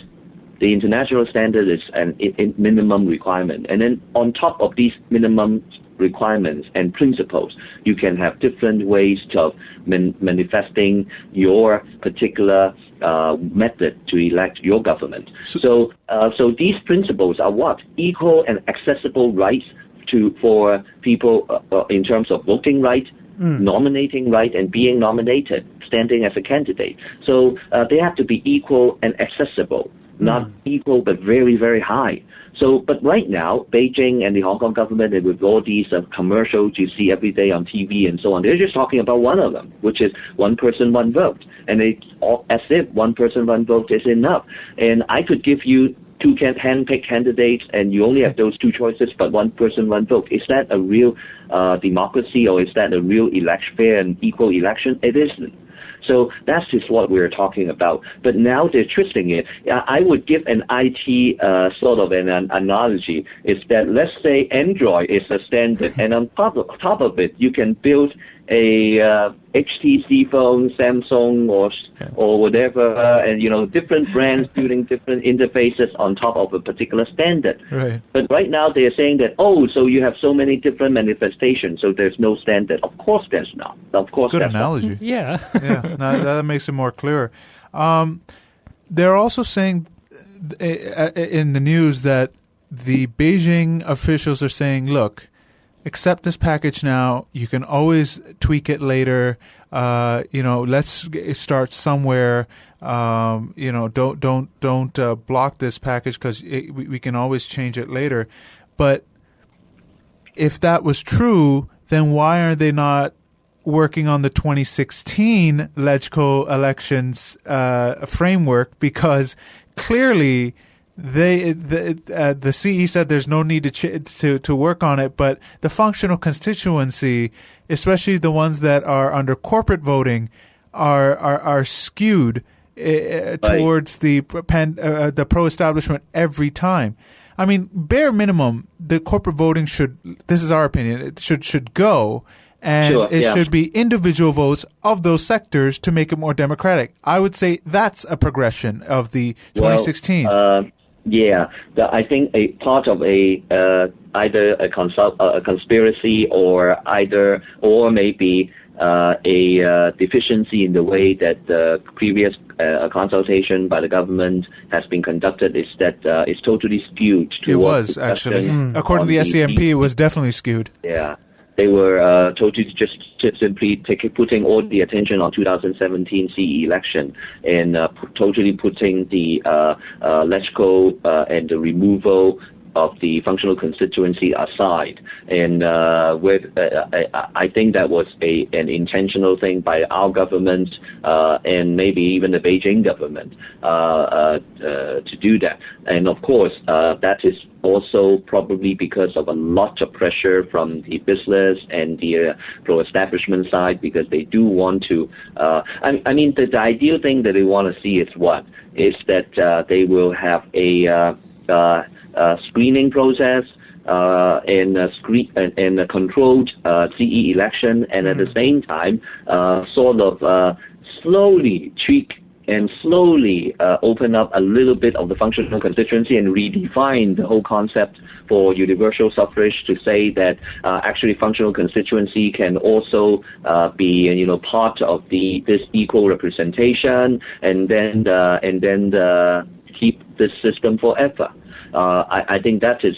The international standard is a minimum requirement. And then on top of these minimum requirements and principles, you can have different ways of manifesting your particular method to elect your government. So these principles are what? Equal and accessible rights for people in terms of voting right, nominating right, and being nominated, standing as a candidate. So they have to be equal and accessible, not equal but very, very high. So, but right now, Beijing and the Hong Kong government, and with all these commercials you see every day on TV and so on, they're just talking about one of them, which is one person, one vote. And as if one person, one vote is enough. And I could give you 2 hand-picked candidates, and you only have those 2 choices, but one person, one vote. Is that a real democracy, or is that a real fair and equal election? It isn't. So that's just what we're talking about. But now they're twisting it. I would give an IT sort of an analogy. Is that, let's say Android is a standard, and on top of it, you can build a HTC phone, Samsung, or whatever, and different brands building different interfaces on top of a particular standard. Right. But right now they are saying that so you have so many different manifestations, so there's no standard. Of course there's not. Of course. Good analogy. Not. Yeah. That makes it more clear. They're also saying in the news that the Beijing officials are saying, look, accept this package now. You can always tweak it later. Let's start somewhere. Don't block this package because we can always change it later. But if that was true, then why are they not working on the 2016 LegCo elections framework? Because clearly the CE said there's no need to work on it, but the functional constituency, especially the ones that are under corporate voting, are skewed towards the pro-establishment every time. I mean, bare minimum, the corporate voting should. This is our opinion. It should go. And it should be individual votes of those sectors to make it more democratic. I would say that's a progression of the 2016. I think a part of either a conspiracy or maybe a deficiency in the way that the previous consultation by the government has been conducted is that it's totally skewed. It was actually, according to the SCMP, it was definitely skewed. Yeah. They were totally just simply putting all the attention on 2017 CE election and totally putting the LegCo and the removal of the functional constituency aside. And I think that was an intentional thing by our government and maybe even the Beijing government to do that. And of course, that is also probably because of a lot of pressure from the business and the pro-establishment side, because they do want to. I mean, the ideal thing that they want to see is what? Is that they will have a screening process and a controlled CE election, and at the same time, sort of slowly tweak and slowly open up a little bit of the functional constituency and redefine the whole concept for universal suffrage to say that actually functional constituency can also be part of this equal representation, and then keep this system forever. I think that is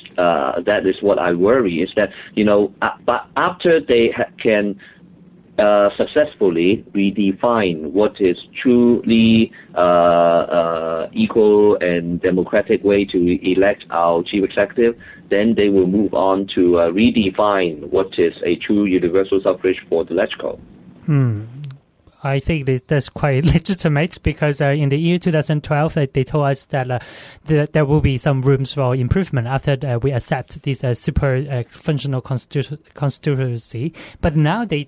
what I worry, is that but after they can successfully redefine what is truly equal and democratic way to elect our chief executive, then they will move on to redefine what is a true universal suffrage for the LegCo. I think that's quite legitimate, because in the year 2012, they told us that there will be some rooms for improvement after we accept this super functional constituency. But now they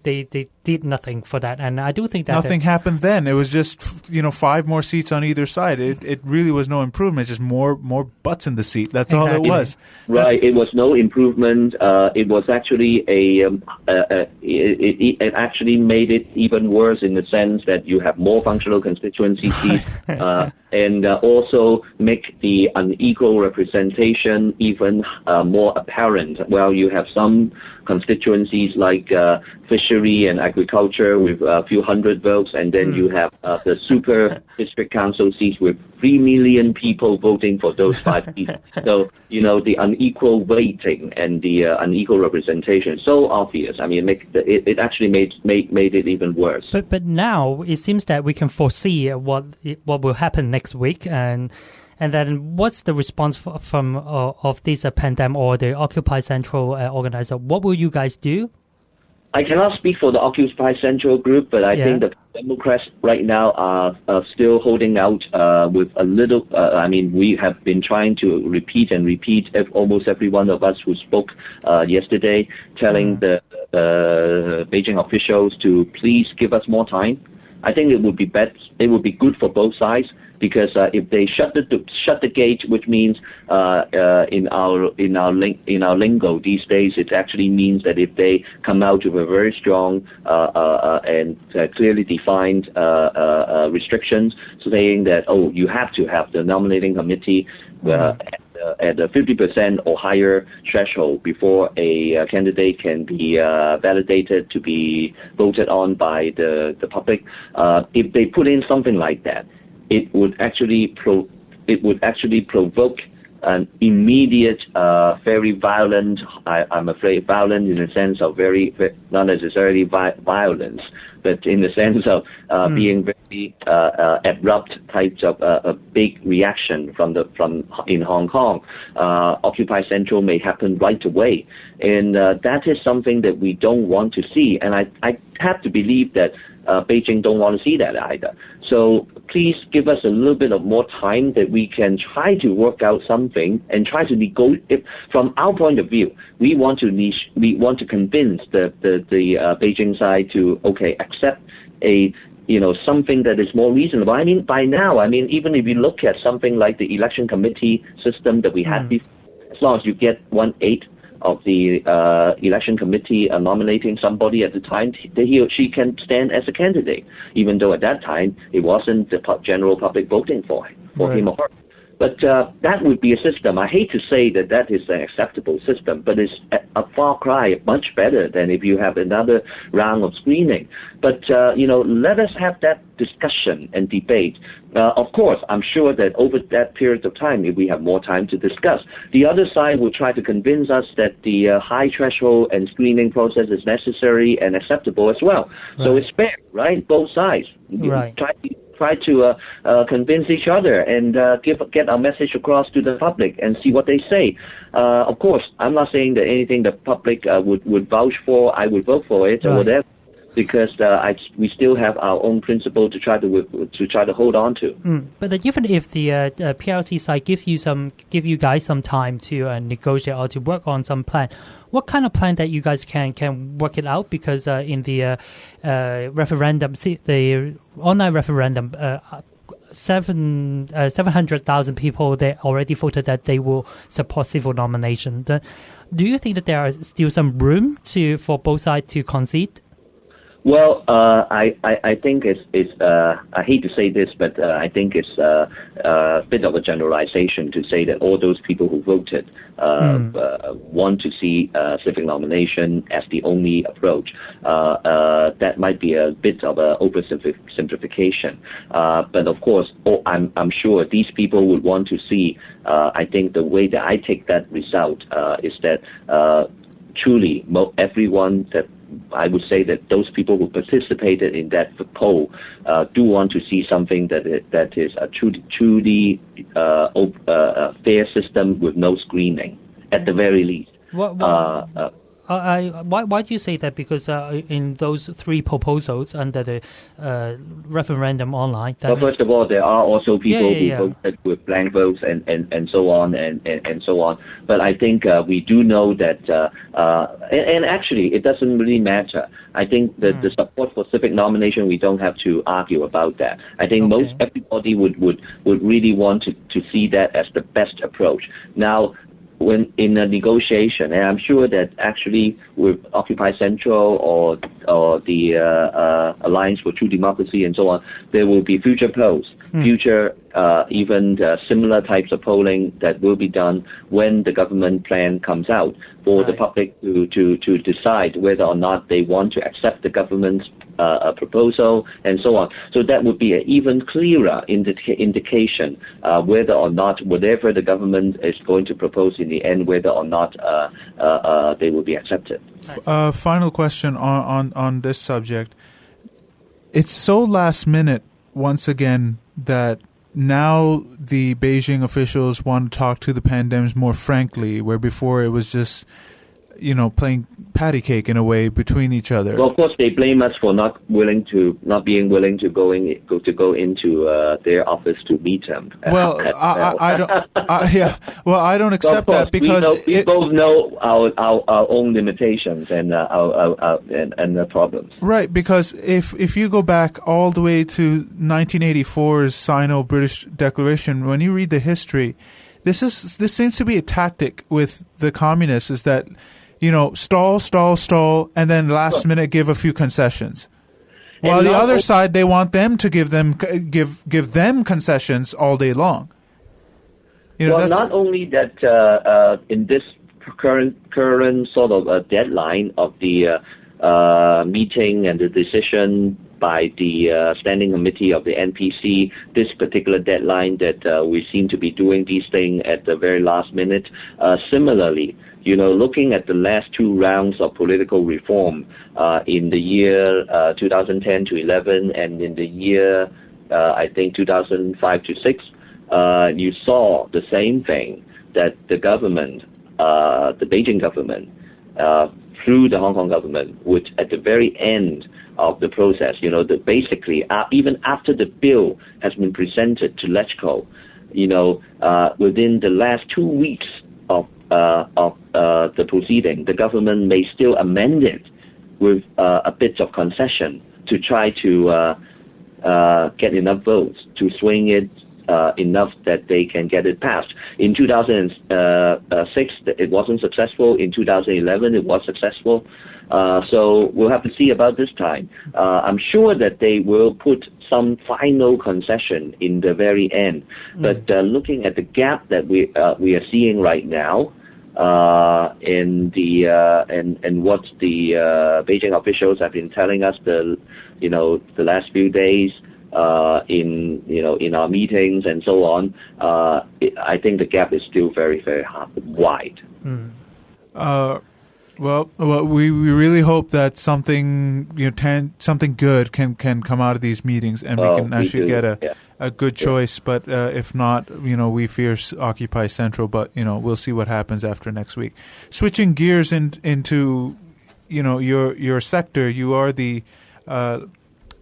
did nothing for that, and I do think that nothing happened then. It was just 5 more seats on either side. It really was no improvement. Just more butts in the seat. That's all it was. Right. It was no improvement. It was actually it actually made it even worse in the sense that you have more functional constituency seats and also make the unequal representation even more apparent. Well, you have some constituencies like fishery and agriculture with a few hundred votes, and then you have the super district council seats with 3 million people voting for those 5 seats. So, the unequal weighting and the unequal representation is so obvious. I mean, it actually made it even worse. But now it seems that we can foresee what will happen next week, and then what's the response from of this pandemic or the Occupy Central organizer? What will you guys do? I cannot speak for the Occupy Central group, but I think the Democrats right now are still holding out with a little. I mean, we have been trying to repeat almost every one of us who spoke yesterday, telling the Beijing officials to please give us more time. I think it would be it would be good for both sides, because if they shut the gate, which means in our lingo these days, it actually means that if they come out with a very strong and clearly defined restrictions, saying that you have to have the nominating committee at a 50% or higher threshold before a candidate can be validated to be voted on by the public. If they put in something like that, it would actually provoke an immediate, very violent. I'm afraid violent in the sense of very not necessarily violence, but in the sense of being very abrupt types of a big reaction from in Hong Kong. Occupy Central may happen right away, and that is something that we don't want to see. And I have to believe that Beijing don't want to see that either. So please give us a little bit of more time that we can try to work out something and try to negotiate. From our point of view, we want to convince the Beijing side to accept something that is more reasonable. I mean, by now, even if you look at something like the election committee system that we had before, as long as you get 1/8 of the election committee nominating somebody at the time, he or she can stand as a candidate, even though at that time it wasn't the general public voting for him or her. But that would be a system. I hate to say that is an acceptable system, but it's a far cry, much better than if you have another round of screening. But, let us have that discussion and debate. Of course, I'm sure that over that period of time, if we have more time to discuss, the other side will try to convince us that the high threshold and screening process is necessary and acceptable as well. Right. So it's fair, right? Both sides. Right. try to convince each other and get our message across to the public and see what they say. Of course, I'm not saying that anything the public would vouch for, I would vote for it or whatever, because we still have our own principle to try to hold on to. But even if the PRC side give you guys some time to negotiate or to work on some plan, what kind of plan that you guys can work it out? Because in the referendum, the online referendum, 700,000 people, they already voted that they will support civil nomination. Do you think that there are still some room for both sides to concede? Well, I think it's I hate to say this, but I think it's a bit of a generalization to say that all those people who voted want to see civic nomination as the only approach. That might be a bit of an oversimplification. But of course, I'm sure these people would want to see. I think the way that I take that result is that truly everyone that. I would say that those people who participated in that poll do want to see something that is a truly fair system with no screening, at the very least. Why do you say that? Because in those three proposals under the referendum online... Well, first of all, there are also people who voted with blank votes and so on and so on. But I think we do know that... and actually, it doesn't really matter. I think that the support for civic nomination, we don't have to argue about that. I think everybody would really want to see that as the best approach. Now, when in a negotiation, and I'm sure that actually with Occupy Central or the Alliance for True Democracy and so on, there will be future polls, future even similar types of polling that will be done when the government plan comes out for the public to decide whether or not they want to accept the government's proposal and so on. So that would be an even clearer indication whether or not whatever the government is going to propose in the end, whether or not they will be accepted. Final question on this subject. It's so last minute once again that now the Beijing officials want to talk to the pandems more frankly, where before it was just, playing patty cake in a way between each other. Well, of course, they blame us for not being willing to go into their office to meet them. Well, I don't accept that because we both know our own limitations and the problems. Right, because if you go back all the way to 1984's Sino-British Declaration, when you read the history, this seems to be a tactic with the communists, is that stall, and then last minute give a few concessions. While the other side, they want them to give them concessions all day long. Not only that, in this current sort of deadline of the meeting and the decision by the standing committee of the NPC, this particular deadline that we seem to be doing these things at the very last minute. Similarly, looking at the last two rounds of political reform in the year 2010 to 11 and in the year, I think, 2005 to 6, you saw the same thing, that the government, the Beijing government, through the Hong Kong government, would at the very end of the process, basically, even after the bill has been presented to LegCo, within the last 2 weeks of the proceeding, the government may still amend it with a bit of concession to try to get enough votes to swing it enough that they can get it passed. In 2006, it wasn't successful. In 2011, it was successful. So we'll have to see about this time. I'm sure that they will put some final concession in the very end. But looking at the gap that we are seeing right now, and what the Beijing officials have been telling us the last few days, in our meetings and so on, I think the gap is still very, very wide. Well, we really hope that something something good can come out of these meetings, and we can actually get a good choice. But if not, we fear Occupy Central. But we'll see what happens after next week. Switching gears into your sector, you are the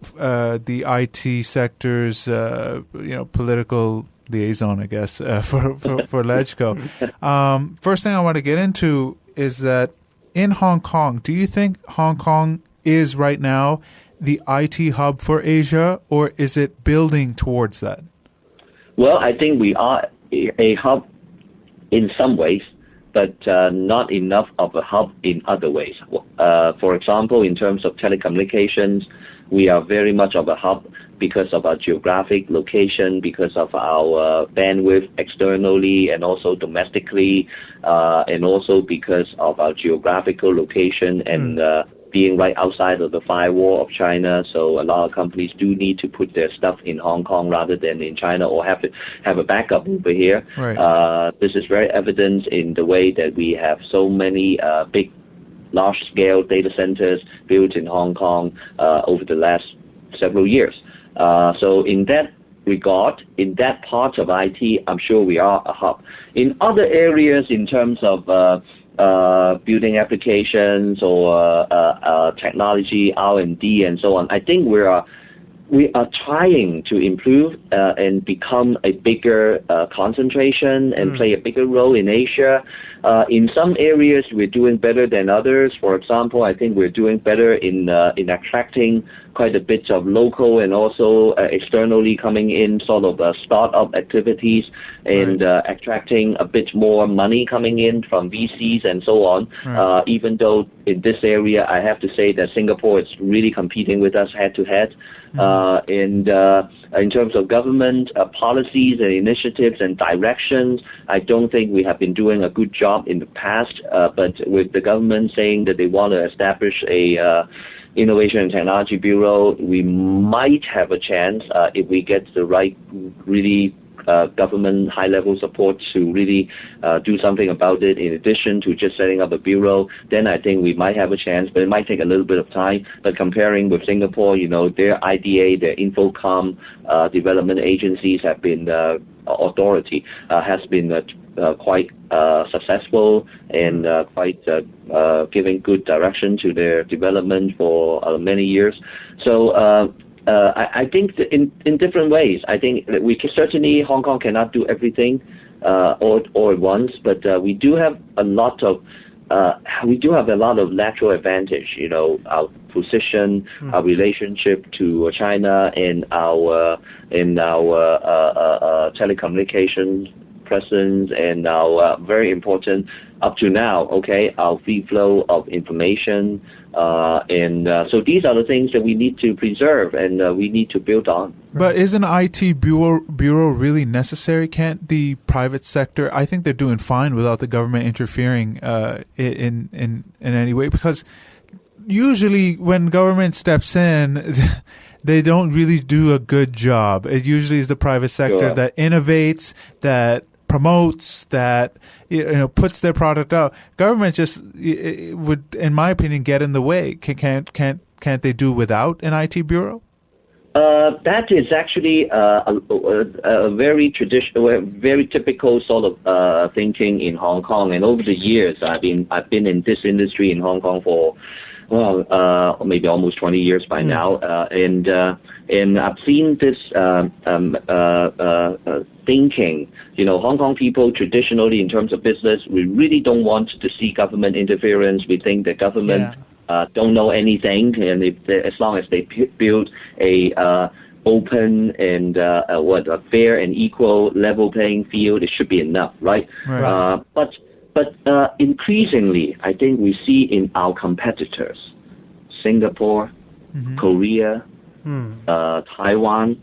IT sector's political liaison, I guess, for LegCo. First thing I want to get into is that in Hong Kong, do you think Hong Kong is right now the IT hub for Asia, or is it building towards that? Well, I think we are a hub in some ways, but not enough of a hub in other ways. For example, in terms of telecommunications, we are very much of a hub because of our geographic location, because of our bandwidth externally and also domestically, and also because of our geographical location and being right outside of the firewall of China. So a lot of companies do need to put their stuff in Hong Kong rather than in China, or have a backup over here. Right. This is very evident in the way that we have so many big large-scale data centers built in Hong Kong over the last several years. So in that regard, in that part of IT, I'm sure we are a hub. In other areas, in terms of building applications or technology, R&D, and so on, I think we are trying to improve and become a bigger concentration and play a bigger role in Asia. In some areas, we're doing better than others. For example, I think we're doing better in attracting quite a bit of local and also externally coming in sort of startup activities and attracting a bit more money coming in from VCs and so on. Even though in this area, I have to say that Singapore is really competing with us head to head. And in terms of government policies and initiatives and directions, I don't think we have been doing a good job in the past. But with the government saying that they want to establish a Innovation and Technology Bureau, we might have a chance if we get the right, really government high-level support to really do something about it in addition to just setting up a bureau. Then I think we might have a chance, but it might take a little bit of time. But comparing with Singapore, their IDA, their Infocom development agencies have been authority has been quite successful and quite giving good direction to their development for many years. So I think that in different ways. I think that certainly Hong Kong cannot do everything all at once, but we do have a lot of natural advantage. Our position, our relationship to China, and our telecommunications presence, and our very important up to now, our free flow of information, and so these are the things that we need to preserve and we need to build on. But is an IT bureau really necessary? Can't the private sector? I think they're doing fine without the government interfering in any way, because usually when government steps in, they don't really do a good job. It usually is the private sector that innovates, that promotes, that puts their product out. Government just would, in my opinion, get in the way. Can't they do without an IT bureau? That is actually a very traditional, very typical sort of thinking in Hong Kong. And over the years, I've been in this industry in Hong Kong for maybe almost 20 years by now, and I've seen this thinking. Hong Kong people traditionally, in terms of business, we really don't want to see government interference. We think the government don't know anything, and as long as they build a open and a fair and equal level playing field, it should be enough, right? But increasingly, I think we see in our competitors, Singapore, Korea, Taiwan,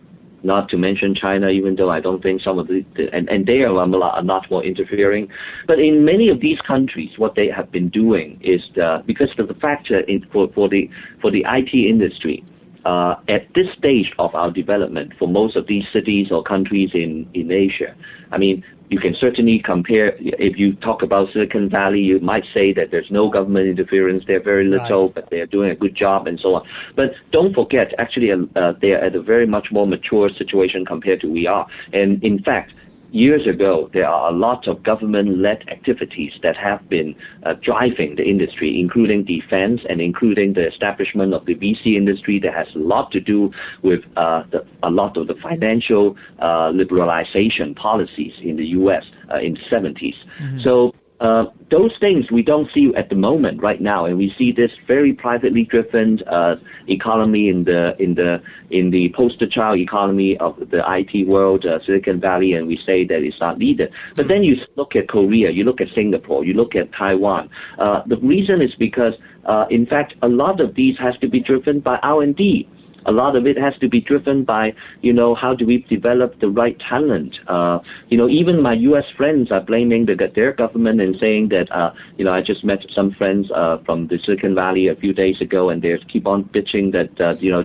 not to mention China, even though I don't think some of and they are a lot more interfering. But in many of these countries, what they have been doing is because of the fact that for the IT industry, at this stage of our development for most of these cities or countries in Asia, I mean, you can certainly compare. If you talk about Silicon Valley, you might say that there's no government interference, they're very little, but they're doing a good job and so on. But don't forget, actually, they're at a very much more mature situation compared to we are. And in fact, years ago, there are a lot of government-led activities that have been driving the industry, including defense and including the establishment of the VC industry that has a lot to do with a lot of the financial liberalization policies in the U.S. In the 70s. Mm-hmm. So those things we don't see at the moment right now, and we see this very privately driven economy in the poster child economy of the IT world, Silicon Valley, and we say that it's not needed. But then you look at Korea, you look at Singapore, you look at Taiwan. The reason is because, in fact, a lot of these has to be driven by R&D. A lot of it has to be driven by, how do we develop the right talent? Even my U.S. friends are blaming their government and saying that, I just met some friends from the Silicon Valley a few days ago, and they keep on bitching that,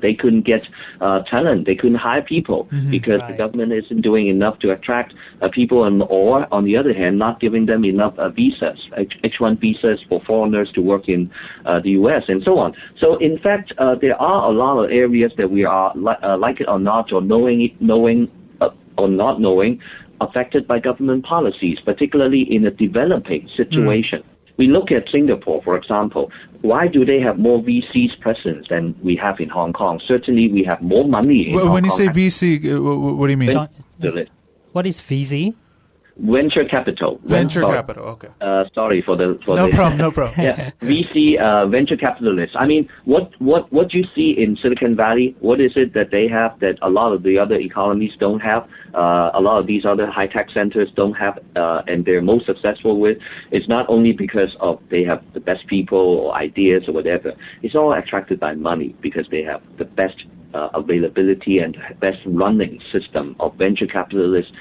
they couldn't get talent. They couldn't hire people because the government isn't doing enough to attract people, or on the other hand, not giving them enough visas, H-1 visas for foreigners to work in the U.S. and so on. So, in fact, there are a lot of areas that we are, like it or not, or knowing or not knowing, affected by government policies, particularly in a developing situation. We look at Singapore, for example. Why do they have more VCs presence than we have in Hong Kong? Certainly, we have more money in Hong Kong. When you say VC, what do you mean? What is VC? Venture capital. Venture capital, okay. Sorry for the... No problem. Yeah, VC, venture capitalists. I mean, what you see in Silicon Valley, what is it that they have that a lot of the other economies don't have, a lot of these other high-tech centers don't have, and they're most successful with? It's not only because of they have the best people or ideas or whatever. It's all attracted by money because they have the best availability and best running system of venture capitalist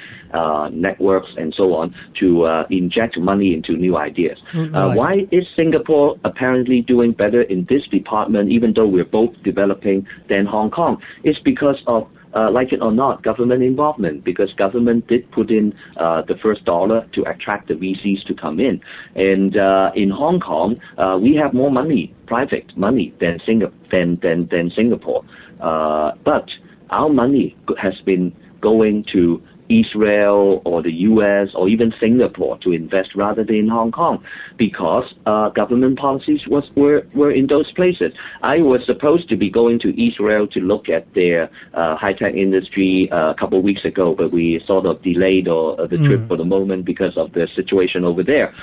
networks and so on to inject money into new ideas. Why is Singapore apparently doing better in this department, even though we're both developing, than Hong Kong? It's because of, like it or not, government involvement, because government did put in the first dollar to attract the VCs to come in. And in Hong Kong, we have more money, private money, than Singapore. But our money has been going to Israel or the U.S. or even Singapore to invest rather than in Hong Kong because government policies were in those places. I was supposed to be going to Israel to look at their high-tech industry a couple of weeks ago, but we sort of delayed the trip for the moment because of the situation over there.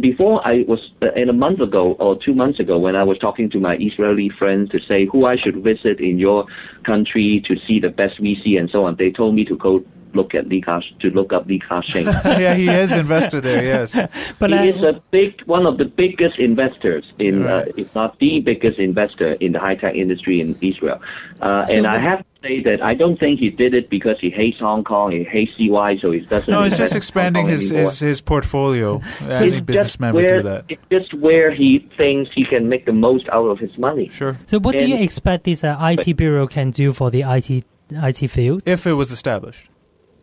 Before I was, in a month ago or 2 months ago, when I was talking to my Israeli friends to say who I should visit in your country to see the best VC and so on, they told me to go look up Li Ka-shing. Yeah, he is invested there, yes. But he is one of the biggest investors in, if not the biggest investor in the high-tech industry in Israel. And I have to say that I don't think he did it because he hates Hong Kong, he hates CY, so he doesn't. No, it's just expanding his portfolio. Any businessman would do that. It's just where he thinks he can make the most out of his money. Sure. So what do you expect this IT bureau can do for the IT field? If it was established.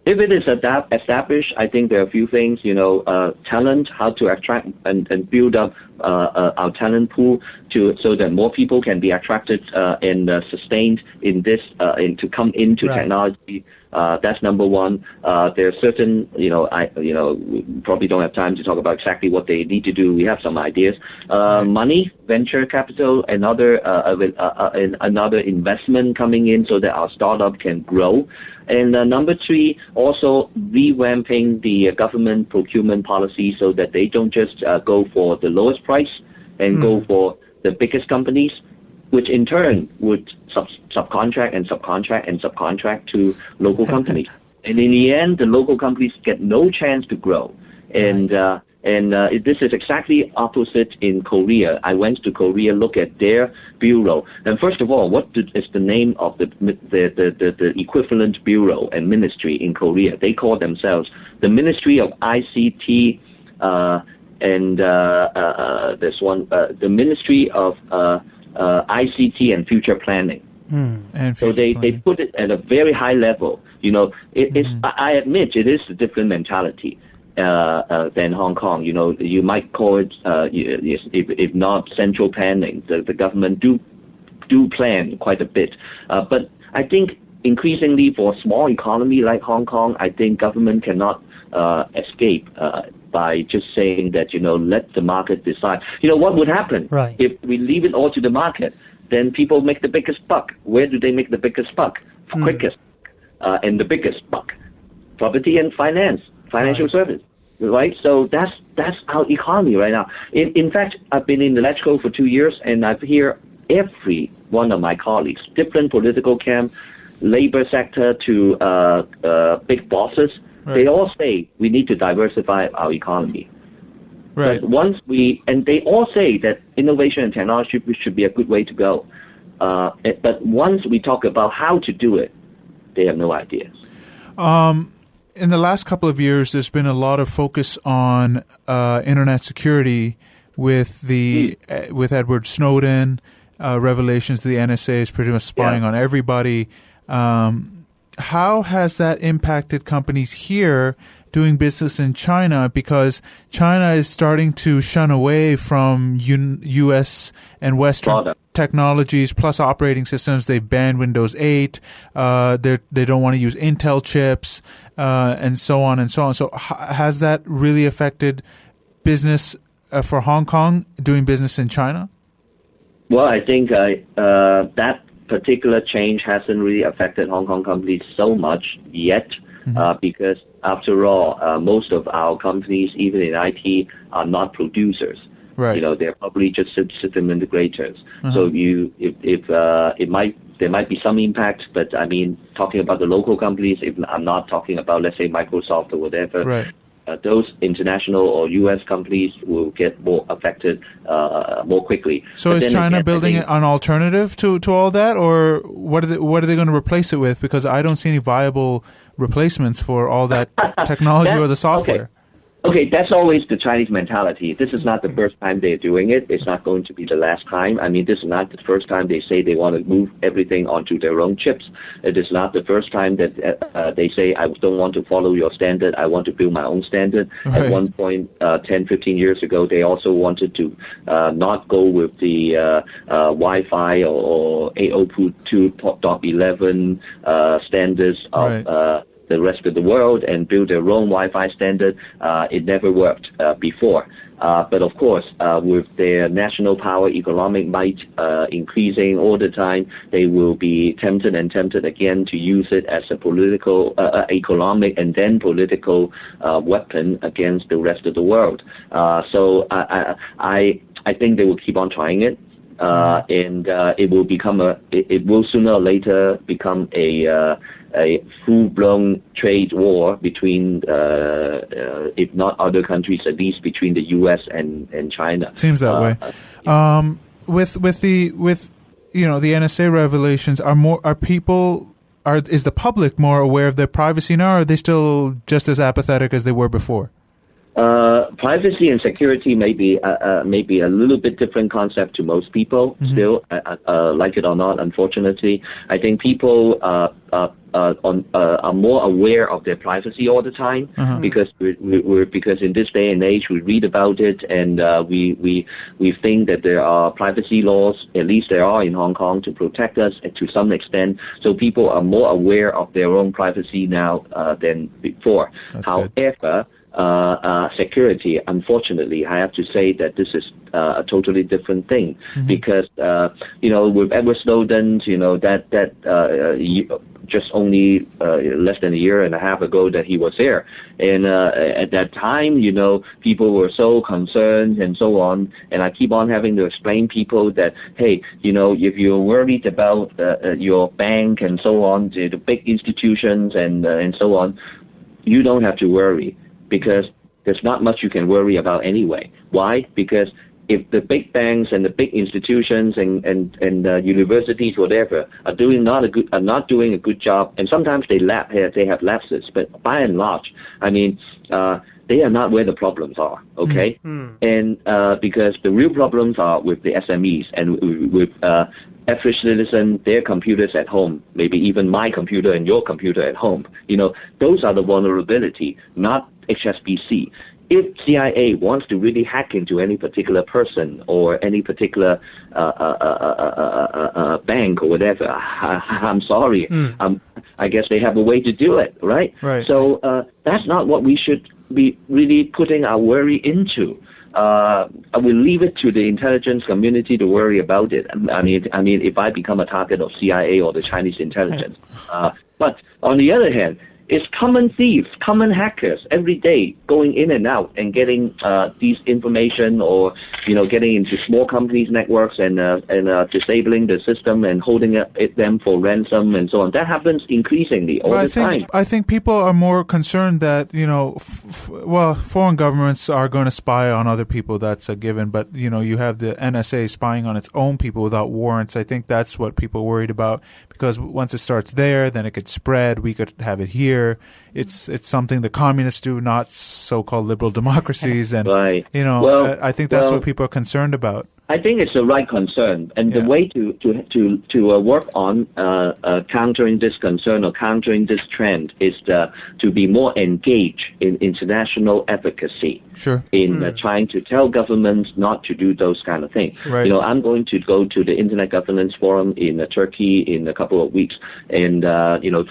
If it is established, I think there are a few things, talent, how to attract and build up our talent pool so that more people can be attracted and sustained in this, to come into technology. That's number one. There are certain, we probably don't have time to talk about exactly what they need to do. We have some ideas. Money, venture capital, another investment coming in so that our startup can grow. And number three, also revamping the government procurement policy so that they don't just go for the lowest price and go for the biggest companies, which in turn would subcontract to local companies. And in the end, the local companies get no chance to grow. And this is exactly opposite in Korea. I went to Korea, look at their bureau. And first of all, what is the name of the equivalent bureau and ministry in Korea? They call themselves the Ministry of ICT and there's one, the Ministry of ICT and future planning. So they put it at a very high level. I admit it is a different mentality than Hong Kong. You might call it, if not central planning, the government do plan quite a bit. But I think increasingly for a small economy like Hong Kong, I think government cannot escape by just saying that, let the market decide. What would happen if we leave it all to the market? Then people make the biggest buck. Where do they make the biggest buck? Quickest and the biggest buck? Property and finance, financial service, right? So that's our economy right now. In fact, I've been in electrical for 2 years, and I've heard every one of my colleagues, different political camp, labor sector to big bosses, they all say we need to diversify our economy. Right. But they all say that innovation and technology should be a good way to go. But once we talk about how to do it, they have no idea. In the last couple of years, there's been a lot of focus on internet security with with Edward Snowden, revelations the NSA is pretty much spying on everybody. How has that impacted companies here doing business in China? Because China is starting to shun away from U.S. and Western technologies plus operating systems. They've banned Windows 8. They don't want to use Intel chips, and so on and so on. So has that really affected business for Hong Kong doing business in China? Well, I think that particular change hasn't really affected Hong Kong companies so much yet, because after all, most of our companies, even in IT, are not producers. Right. They're probably just system integrators. So there might be some impact, but I mean, talking about the local companies, if I'm not talking about, let's say, Microsoft or whatever. Right. Those international or U.S. companies will get more affected more quickly. So is China building an alternative to all that, or what are they going to replace it with? Because I don't see any viable replacements for all that technology or the software. Okay, that's always the Chinese mentality. This is not the first time they're doing it. It's not going to be the last time. I mean, this is not the first time they say they want to move everything onto their own chips. It is not the first time that they say, I don't want to follow your standard. I want to build my own standard. Right. At one point, 10, 15 years ago, they also wanted to not go with the Wi-Fi or 802.11 standards of the rest of the world and build their own Wi-Fi standard. It never worked before. But of course, with their national power, economic might increasing all the time, they will be tempted again to use it as a political, economic, and then political weapon against the rest of the world. So I think they will keep on trying it. And it will sooner or later become a full-blown trade war between, if not other countries, at least between the U.S. and China. Seems that way. With the NSA revelations, is the public more aware of their privacy now, or are they still just as apathetic as they were before? Privacy and security may be a little bit different concept to most people. Still, like it or not, unfortunately, I think people are more aware of their privacy all the time because because in this day and age we read about it and we think that there are privacy laws, at least there are in Hong Kong, to protect us to some extent. So people are more aware of their own privacy now than before. However, security, unfortunately, I have to say that this is a totally different thing because, with Edward Snowden, just only less than a year and a half ago that he was there. And at that time, people were so concerned and so on. And I keep on having to explain people that, hey, if you're worried about your bank and so on, the big institutions and so on, you don't have to worry. Because there's not much you can worry about anyway. Why? Because if the big banks and the big institutions and universities, whatever, are not doing a good job, and sometimes they have lapses, but by and large, I mean, they are not where the problems are, okay? And because the real problems are with the SMEs and with average citizen, their computers at home, maybe even my computer and your computer at home. Those are the vulnerability, not HSBC. If CIA wants to really hack into any particular person or any particular bank or whatever, I'm sorry. I guess they have a way to do it, right? So that's not what we should be really putting our worry into. I will leave it to the intelligence community to worry about it. I mean, if I become a target of CIA or the Chinese intelligence. But on the other hand, it's common thieves, common hackers every day going in and out and getting these information or, getting into small companies' networks and disabling the system and holding them for ransom and so on. That happens increasingly all the time. I think people are more concerned that, foreign governments are going to spy on other people. That's a given. But, you have the NSA spying on its own people without warrants. I think that's what people are worried about, because once it starts there, then it could spread. We could have it here. It's something the communists do, not so-called liberal democracies, and I think that's what people are concerned about. I think it's the right concern, and the way to work on countering this concern or countering this trend is to be more engaged in international advocacy. In trying to tell governments not to do those kind of things. I'm going to go to the Internet Governance Forum in Turkey in a couple of weeks, and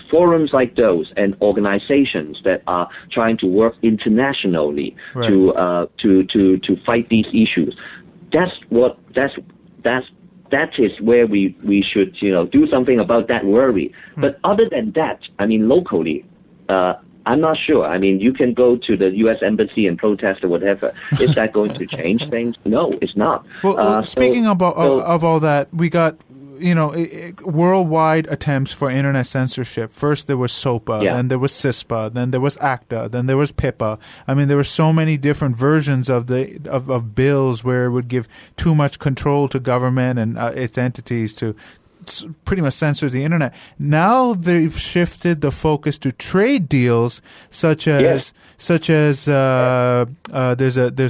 forums like those and organizations that are trying to work internationally to fight these issues. That is where we should do something about that worry. But other than that, I mean, locally, I'm not sure. I mean, you can go to the U.S. Embassy and protest or whatever. Is that going to change things? No, it's not. Well, speaking of all that, we got worldwide attempts for internet censorship. First there was SOPA, then there was CISPA, then there was ACTA, then there was PIPA. I mean, there were so many different versions of bills where it would give too much control to government and its entities to pretty much censor the internet. Now they've shifted the focus to trade deals, such as there's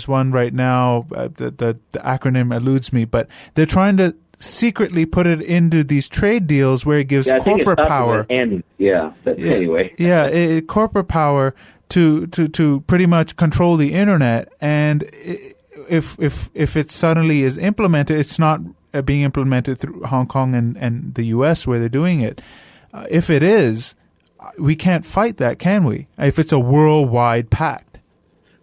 one right now. The acronym eludes me, but they're trying to secretly put it into these trade deals where it gives corporate power. Anyway, corporate power to pretty much control the internet. And if it suddenly is implemented, it's not being implemented through Hong Kong and the U.S. where they're doing it. If it is, we can't fight that, can we? If it's a worldwide pact.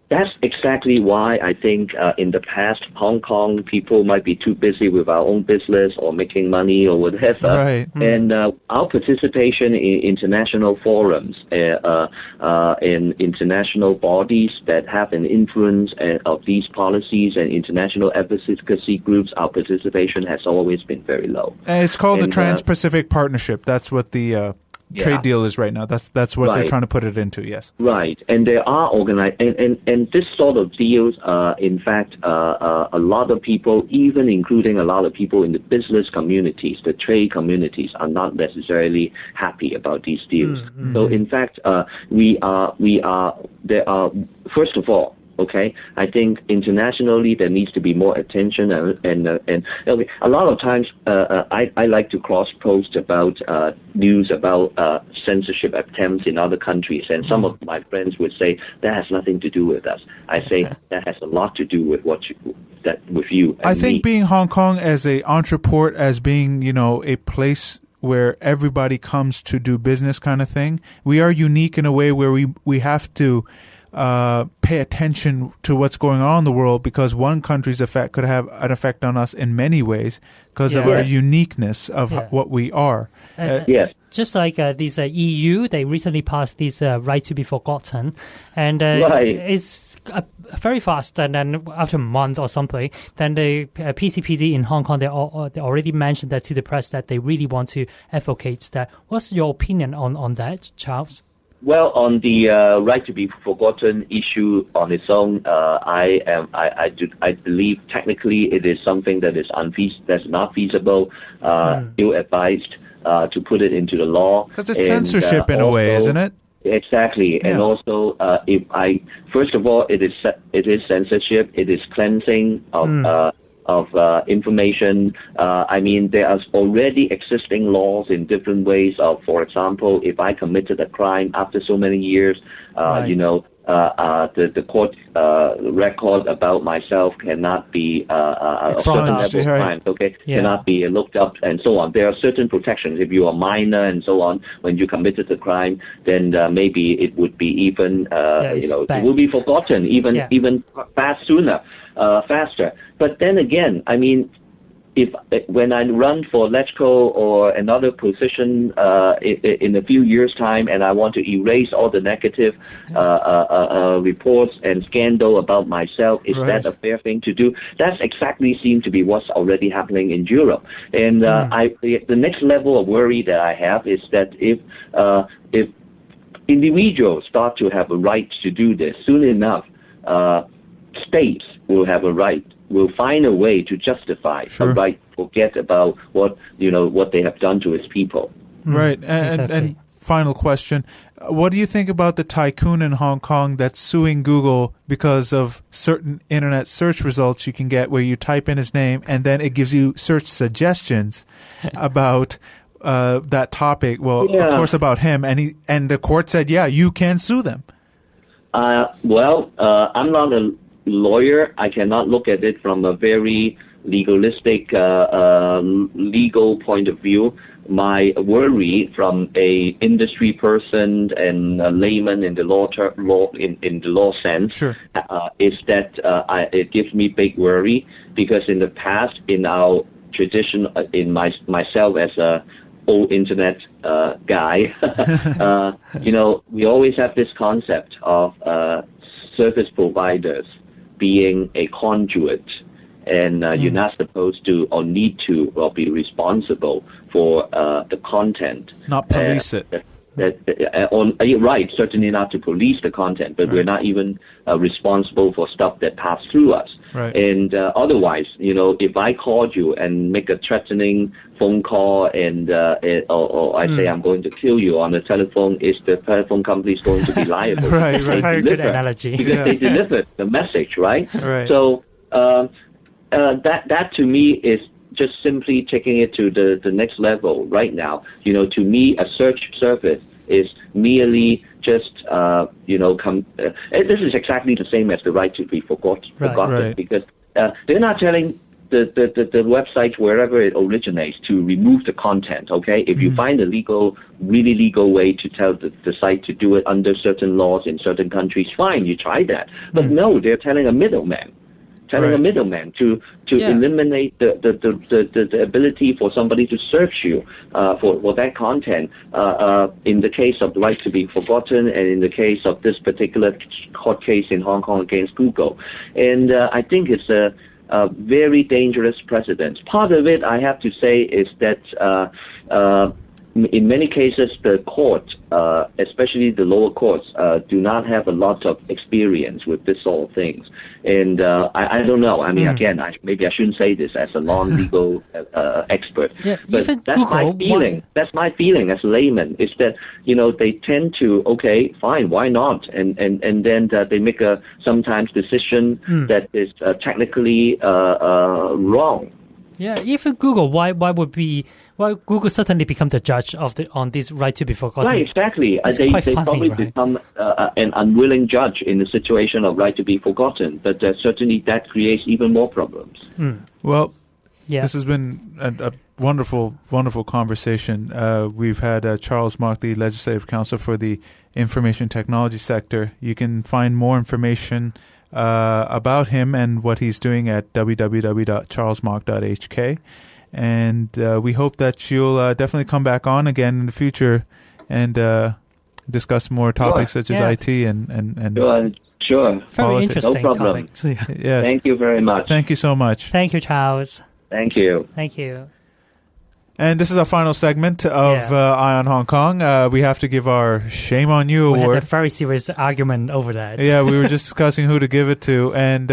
That's exactly why I think in the past, Hong Kong people might be too busy with our own business or making money or whatever. And our participation in international forums, in international bodies that have an influence of these policies and international advocacy groups, our participation has always been very low. It's called the Trans-Pacific Partnership. That's what the trade deal is right now. That's what they're trying to put it into. Yes. Right, and there are and this sort of deals. In fact, a lot of people, even including a lot of people in the business communities, the trade communities, are not necessarily happy about these deals. So, in fact, there are first of all. Okay, I think internationally there needs to be more attention, and a lot of times I like to cross-post about news about censorship attempts in other countries, and some of my friends would say that has nothing to do with us. I say that has a lot to do with with you. And I think me. Being Hong Kong as a entreport, as being a place where everybody comes to do business kind of thing, we are unique in a way where we have to pay attention to what's going on in the world, because one country's effect could have an effect on us in many ways because of our uniqueness of what we are. Just like these EU, they recently passed this right to be forgotten, and it's very fast. And then after a month or something, then the PCPD in Hong Kong, they already mentioned that to the press that they really want to advocate that. What's your opinion on that, Charles? Well, on the right to be forgotten issue on its own, I believe technically it is something that is that's not feasible, ill-advised to put it into the law. Because it's censorship in a way, isn't it? Exactly, and also, first of all, it is censorship. It is cleansing of information. I mean, there are already existing laws in different ways. For example, if I committed a crime after so many years, the court record about myself cannot be of certain level of crimes, cannot be looked up and so on. There are certain protections. If you are minor and so on, when you committed the crime, then maybe it would be even, it will be forgotten even faster. But then again, I mean, when I run for Legco or another position in a few years' time, and I want to erase all the negative reports and scandal about myself, is that a fair thing to do? That's exactly seems to be what's already happening in Europe. And the next level of worry that I have is that if individuals start to have a right to do this, soon enough, states will have a right. Will find a way to justify a right to forget about what they have done to its people. Right. And final question. What do you think about the tycoon in Hong Kong that's suing Google because of certain internet search results you can get where you type in his name and then it gives you search suggestions about that topic? Well, of course, about him. And the court said, you can sue them. I'm not a lawyer. I cannot look at it from a very legalistic legal point of view. My worry from a industry person and a layman in the law in the law sense is that it gives me big worry, because in the past, in our tradition, in myself as a old internet guy, we always have this concept of service providers being a conduit, and you're not supposed to or need to or be responsible for the content. Not police it. Right, certainly not to police the content, but we're not even responsible for stuff that passed through us. Right. And otherwise, if I called you and make a threatening phone call and or I say I'm going to kill you on the telephone, is the telephone company going to be liable? That's a very good analogy. Because they delivered the message, right? Right. So that to me is just simply taking it to the next level right now. To me, a search service is merely just, this is exactly the same as the right to be forgotten, because they're not telling the website wherever it originates to remove the content, okay? If you find a really legal way to tell the site to do it under certain laws in certain countries, fine, you try that. But no, they're telling a middleman. A middleman to eliminate the ability for somebody to search you for that content. In the case of the right to be forgotten, and in the case of this particular court case in Hong Kong against Google, and I think it's a very dangerous precedent. Part of it, I have to say, is that in many cases, the court, especially the lower courts, do not have a lot of experience with this sort of things. And I don't know. I mean, again, maybe I shouldn't say this as a non-legal expert. Yeah, but that's Google, my feeling. That's my feeling as a layman, is that, they tend to, okay, fine, why not? And then they make a sometimes decision that is technically wrong. Yeah, even Google, why Google certainly become the judge on this right to be forgotten? Right, exactly. They probably become an unwilling judge in the situation of right to be forgotten, but certainly that creates even more problems. Well, this has been a wonderful, wonderful conversation. We've had Charles Mok, the Legislative Counsel for the Information Technology Sector. You can find more information about him and what he's doing at www.charlesmok.hk. And we hope that you'll definitely come back on again in the future and discuss more topics such as IT and Sure. Very interesting no problem. topics. Yes. Thank you very much. Thank you so much. Thank you, Charles. Thank you. Thank you. And this is our final segment of Eye on Hong Kong. We have to give our Shame on You award. We had a very serious argument over that. Yeah, we were just discussing who to give it to. And,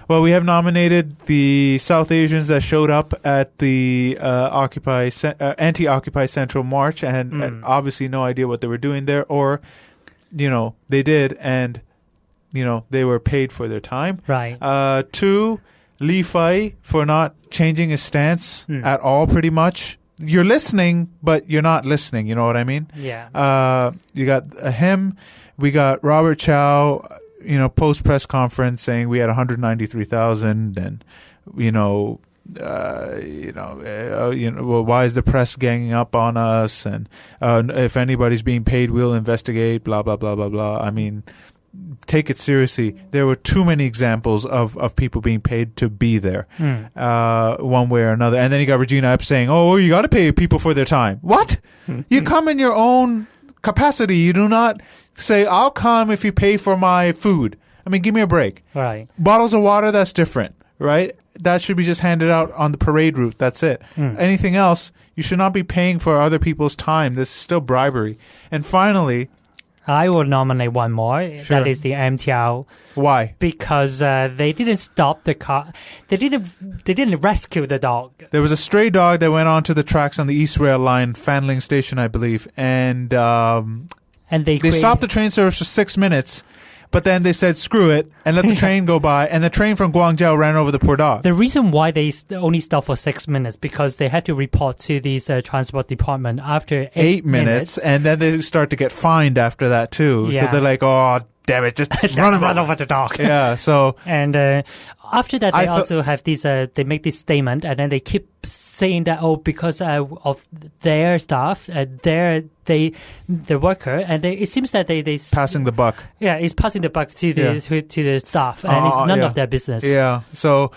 we have nominated the South Asians that showed up at the Anti-Occupy Central March and obviously no idea what they were doing there. Or, they did and, they were paid for their time. Right. 2, Li Fai for not changing his stance at all, pretty much. You're listening, but you're not listening. You know what I mean? Yeah. You got him. We got Robert Chow, post press conference saying we had 193,000 and, well, why is the press ganging up on us? And if anybody's being paid, we'll investigate, blah, blah, blah, blah, blah. I mean, take it seriously. There were too many examples of people being paid to be there, one way or another. And then you got Regina Epps saying, "Oh, you got to pay people for their time." What? You come in your own capacity. You do not say, "I'll come if you pay for my food." I mean, give me a break. Right. Bottles of water, that's different, right? That should be just handed out on the parade route. That's it. Anything else, you should not be paying for other people's time. This is still bribery. And finally, I will nominate one more. Sure. That is the MTR. Why? Because they didn't stop the car. They didn't rescue the dog. There was a stray dog that went onto the tracks on the East Rail Line, Fanling Station, I believe, and they stopped the train service for 6 minutes. But then they said, screw it, and let the train go by. And the train from Guangzhou ran over the poor dog. The reason why they only stopped for 6 minutes, because they had to report to the transport department after 8 minutes. And then they start to get fined after that, too. Yeah. So they're like, oh, damn it, just run over the dog. Yeah, so... And after that, they also have these, they make this statement, and then they keep saying that, because of their staff, the worker, and it seems that they passing the buck. Yeah, it's passing the buck to the staff, and it's none of their business. Yeah, so...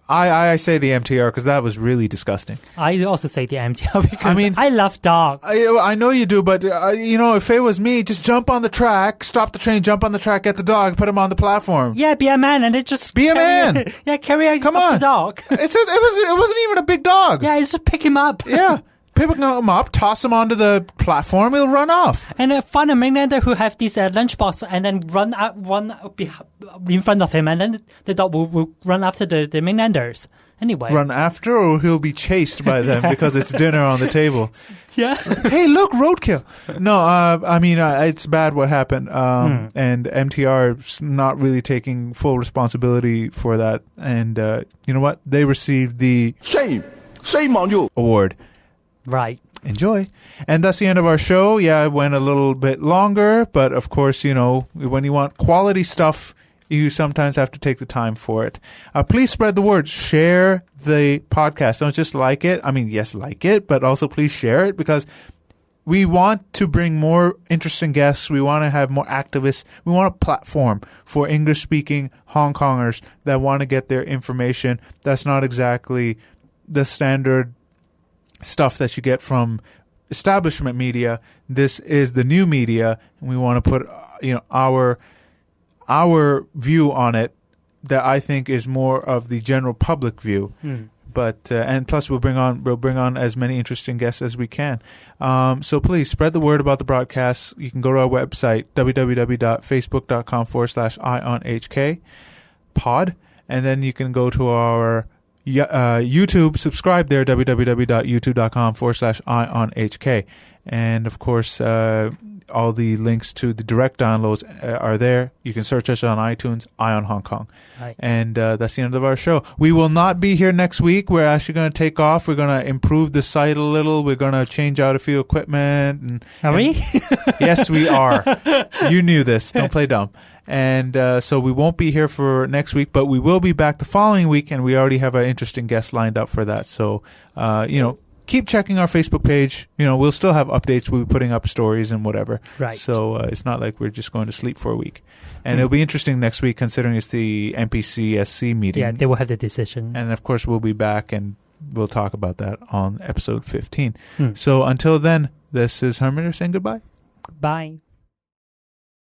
I say the MTR because that was really disgusting. I also say the MTR because I love dogs. I know you do, but if it was me, just jump on the track, stop the train, jump on the track, get the dog, put him on the platform. Yeah, be a man, and then just be a man. Yeah, carry on. Come on, the dog. It wasn't even a big dog. Yeah, just pick him up. Yeah. Pick him up, toss him onto the platform, he'll run off. And find a mainlander who have this lunchbox and then run in front of him, and then the dog will run after the mainlanders. Anyway. Run after, or he'll be chased by them because it's dinner on the table. Yeah. Hey, look, roadkill. No, it's bad what happened. And MTR is not really taking full responsibility for that. And you know what? They received the Shame on You award. Right. Enjoy. And that's the end of our show. Yeah, it went a little bit longer, but of course, when you want quality stuff, you sometimes have to take the time for it. Please spread the word. Share the podcast. Don't just like it. I mean, yes, like it, but also please share it because we want to bring more interesting guests. We want to have more activists. We want a platform for English-speaking Hong Kongers that want to get their information. That's not exactly the standard stuff that you get from establishment media. This is the new media, and we want to put our view on it that I think is more of the general public view. But and plus we'll bring on as many interesting guests as we can. So please spread the word about the broadcast. You can go to our website www.facebook.com/EyeOnHK pod, and then you can go to our YouTube, subscribe there, www.youtube.com/EyeOnHK. And of course, all the links to the direct downloads are there. You can search us on iTunes, Eye on Hong Kong. Right. And that's the end of our show. We will not be here next week. We're actually going to take off. We're going to improve the site a little. We're going to change out a few equipment. Are we? Yes, we are. You knew this. Don't play dumb. And so we won't be here for next week, but we will be back the following week, and we already have an interesting guest lined up for that. So, keep checking our Facebook page. We'll still have updates. We'll be putting up stories and whatever. Right. So it's not like we're just going to sleep for a week. And it'll be interesting next week considering it's the NPCSC meeting. Yeah, they will have the decision. And, of course, we'll be back, and we'll talk about that on episode 15. So until then, this is Herman saying goodbye. Bye.